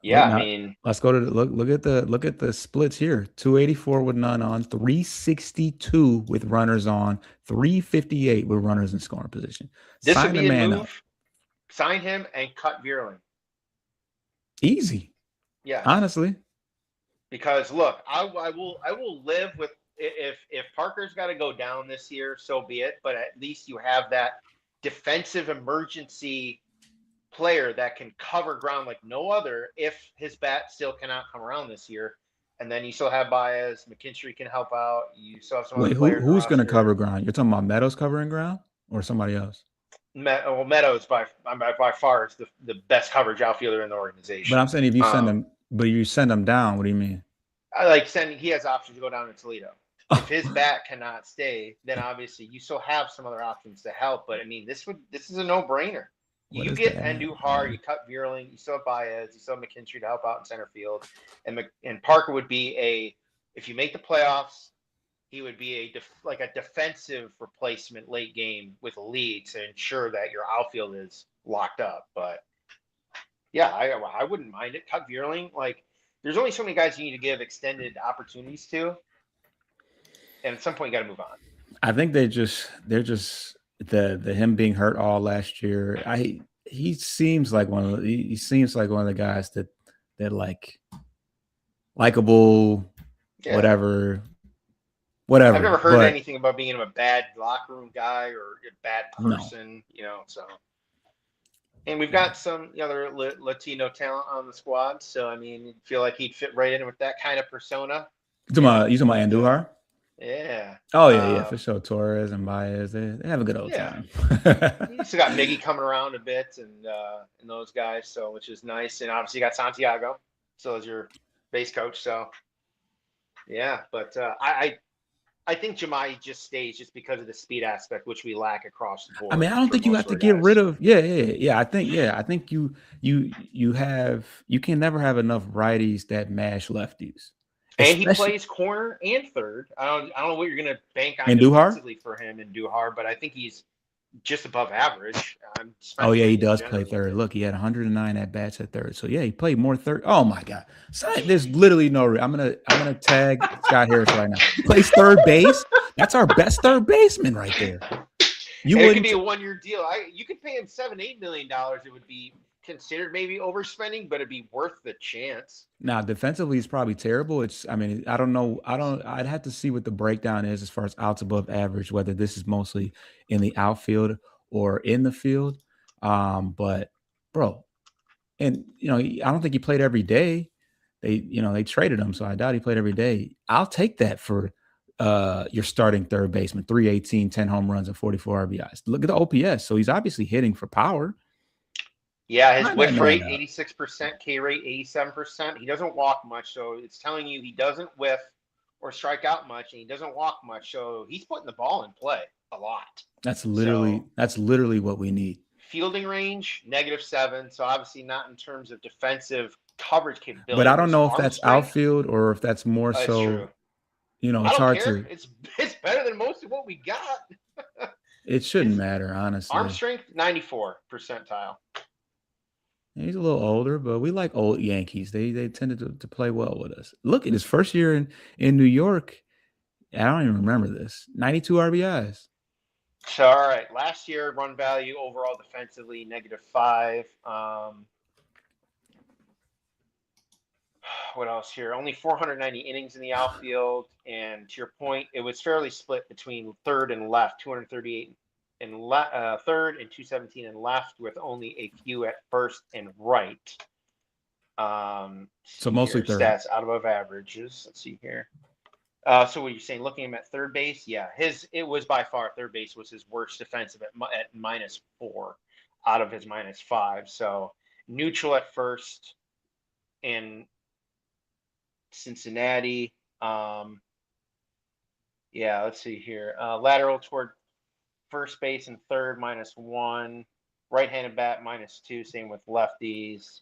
yeah, I mean, let's go to look at the splits here. 284 with none on, 362 with runners on, 358 with runners in scoring position. This would be a move. Sign him and cut Vierling. Easy. Yeah. Honestly. Because look, I will live with if Parker's got to go down this year, so be it. But at least you have that defensive emergency player that can cover ground like no other if his bat still cannot come around this year. And then you still have Baez, McKinstry can help out. You still have some other players. Who's going to cover ground? You're talking about Meadows covering ground or somebody else? Meadows by far is the best coverage outfielder in the organization. But I'm saying if you send him, but you send him down, what do you mean? He has options to go down to Toledo. If his bat cannot stay, then obviously you still have some other options to help. But I mean, this is a no-brainer. You get Andujar, you cut Vierling, you still have Baez, you still have McKinstry to help out in center field, and Parker would be if you make the playoffs, he would be a defensive replacement late game with a lead to ensure that your outfield is locked up. But yeah, I wouldn't mind it. Cut Vierling. There's only so many guys you need to give extended opportunities to, and at some point you got to move on. I think they're just the him being hurt all last year. He seems like one of the guys that likable, yeah. whatever. I've never heard anything about being a bad locker room guy or a bad person, so. And we've got some other Latino talent on the squad. So, I mean, you feel like he'd fit right in with that kind of persona. You talking about Andujar? Yeah. Oh, yeah, for sure. Torres and Baez, they have a good old time. You still got Miggy coming around a bit and those guys, so which is nice. And obviously you got Santiago, so as your base coach. So, yeah, but I think Jahmai just stays just because of the speed aspect, which we lack across the board. I mean, I don't think you have to get rid of. Yeah. I think you can never have enough righties that mash lefties. And he plays corner and third. I don't know what you're going to bank on defensively for him in Duhar, but I think he's just above average. He does play third. Look, he had 109 at bats at third. So yeah, he played more third. Oh my God, there's literally no. I'm gonna tag Scott Harris right now. He plays third base. That's our best third baseman right there. It could be a 1-year deal. You could pay him $7-8 million. It would be considered maybe overspending, but it'd be worth the chance. Now, defensively, he's probably terrible. I don't know. I'd have to see what the breakdown is as far as outs above average, whether this is mostly in the outfield or in the field. But bro, and I don't think he played every day. They traded him, so I doubt he played every day. I'll take that for your starting third baseman, 318, 10 home runs and 44 RBIs. Look at the OPS. So he's obviously hitting for power. Yeah, his whiff rate, 86%, K rate, 87%. He doesn't walk much, so it's telling you he doesn't whiff or strike out much, and he doesn't walk much, so he's putting the ball in play a lot. That's literally what we need. Fielding range, -7, so obviously not in terms of defensive coverage capability. But I don't know if that's outfield or if that's more so. True. It's hard to. It's better than most of what we got. It shouldn't matter, honestly. Arm strength, 94 percentile. He's a little older, but we like old Yankees. They tended to play well with us. Look at his first year in New York. I don't even remember this. 92 RBIs. So, all right. Last year, run value overall defensively, -5. What else here? Only 490 innings in the outfield. And to your point, it was fairly split between third and left, 238 in third and 217 in left, with only a few at first and right. So mostly third. Stats out above averages. Let's see here. So what are you saying? Looking at him at third base, yeah, it was by far third base was his worst defensive at -4 out of his -5. So neutral at first in Cincinnati. Yeah, let's see here. Lateral toward first base and third -1. Right-handed bat -2. Same with lefties.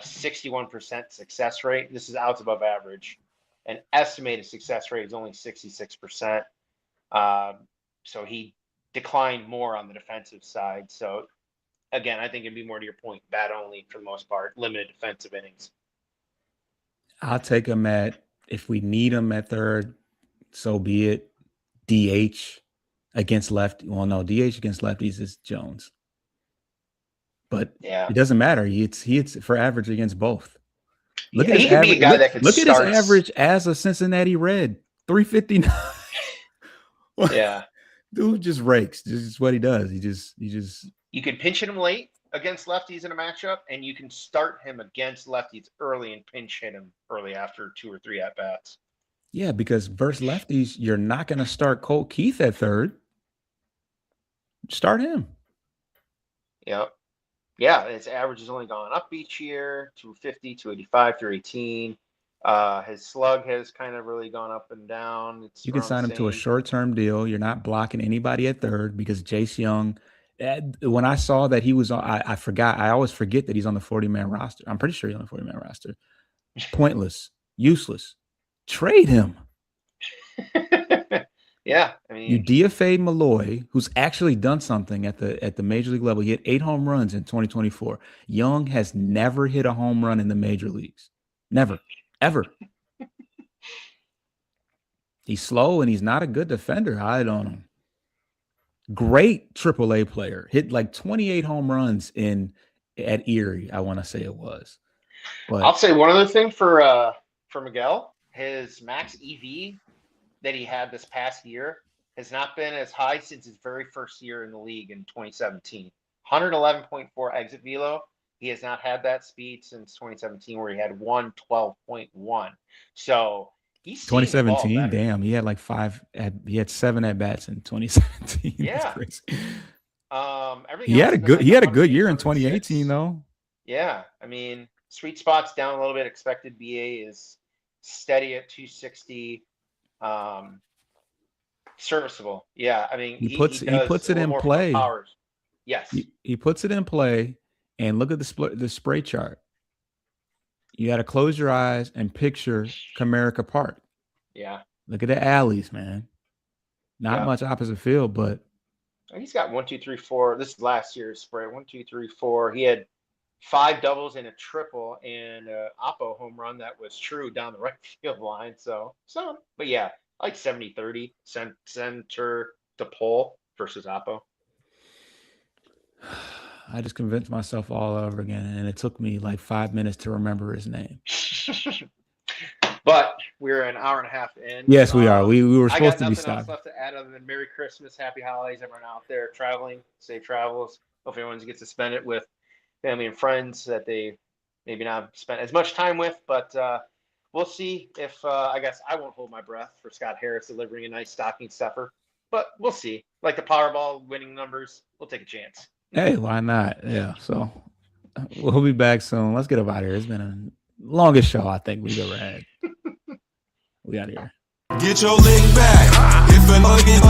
61% success rate. This is outs above average. An estimated success rate is only 66%. So he declined more on the defensive side. So again, I think it'd be more to your point, bat only for the most part, limited defensive innings. I'll take him if we need him at third, so be it. DH against lefty. Well, no, DH against lefties is Jones. But yeah, it doesn't matter. He hits for average against both. Look yeah, at his average. Look at his average as a Cincinnati Red, 359. Yeah, dude just rakes. This is what he does. He just. You can pinch hit him late against lefties in a matchup, and you can start him against lefties early and pinch hit him early after 2 or 3 at bats. Yeah, because versus lefties, you're not going to start Colt Keith at third. Start him. Yep. Yeah, his average has only gone up each year, 250, 285, 318. His slug has kind of really gone up and down. You can sign him to a short-term deal. You're not blocking anybody at third because Jace Young, when I saw that he was on, I forgot. I always forget that he's on the 40-man roster. I'm pretty sure he's on the 40-man roster. Pointless, useless. Trade him. Yeah, I mean, you DFA Malloy, who's actually done something at the major league level. He hit 8 home runs in 2024. Young has never hit a home run in the major leagues. Never, ever. He's slow and he's not a good defender. I don't know. Great AAA player. Hit like 28 home runs at Erie, I want to say it was. But I'll say one other thing for Miguel. His max EV that he had this past year has not been as high since his very first year in the league in 2017. 111.4 exit velo. He has not had that speed since 2017, where he had 112.1. So he's 2017. Damn, he had like 5. He had 7 at bats in 2017. Yeah, that's crazy. He had a good year in 2018 though. Yeah, I mean, sweet spot's down a little bit. Expected BA is steady at 260. Serviceable. Yeah, I mean, he puts it in play. Yes, he puts it in play, and look at the spray chart. You got to close your eyes and picture Comerica Park. Yeah, look at the alleys, man. Not much opposite field, but he's got 1, 2, 3, 4. This is last year's spray. 1, 2, 3, 4. He had 5 doubles and a triple and Oppo home run that was true down the right field line. So, but yeah, like 70-30 center to pole versus Oppo. I just convinced myself all over again, and it took me like 5 minutes to remember his name. But we're an hour and a half in. Yes, we are. We were supposed to be stopped. I got nothing else left to add other than Merry Christmas, Happy Holidays, everyone out there traveling, safe travels. Hope everyone gets to spend it with family and friends that they maybe not spent as much time with, but we'll see if I guess I won't hold my breath for Scott Harris delivering a nice stocking stuffer, but we'll see. Like the Powerball winning numbers, we'll take a chance. Hey, why not? Yeah. So we'll be back soon. Let's get up out of here. It's been a longest show I think we've ever had. We out of here. Get your lick back. If a nugget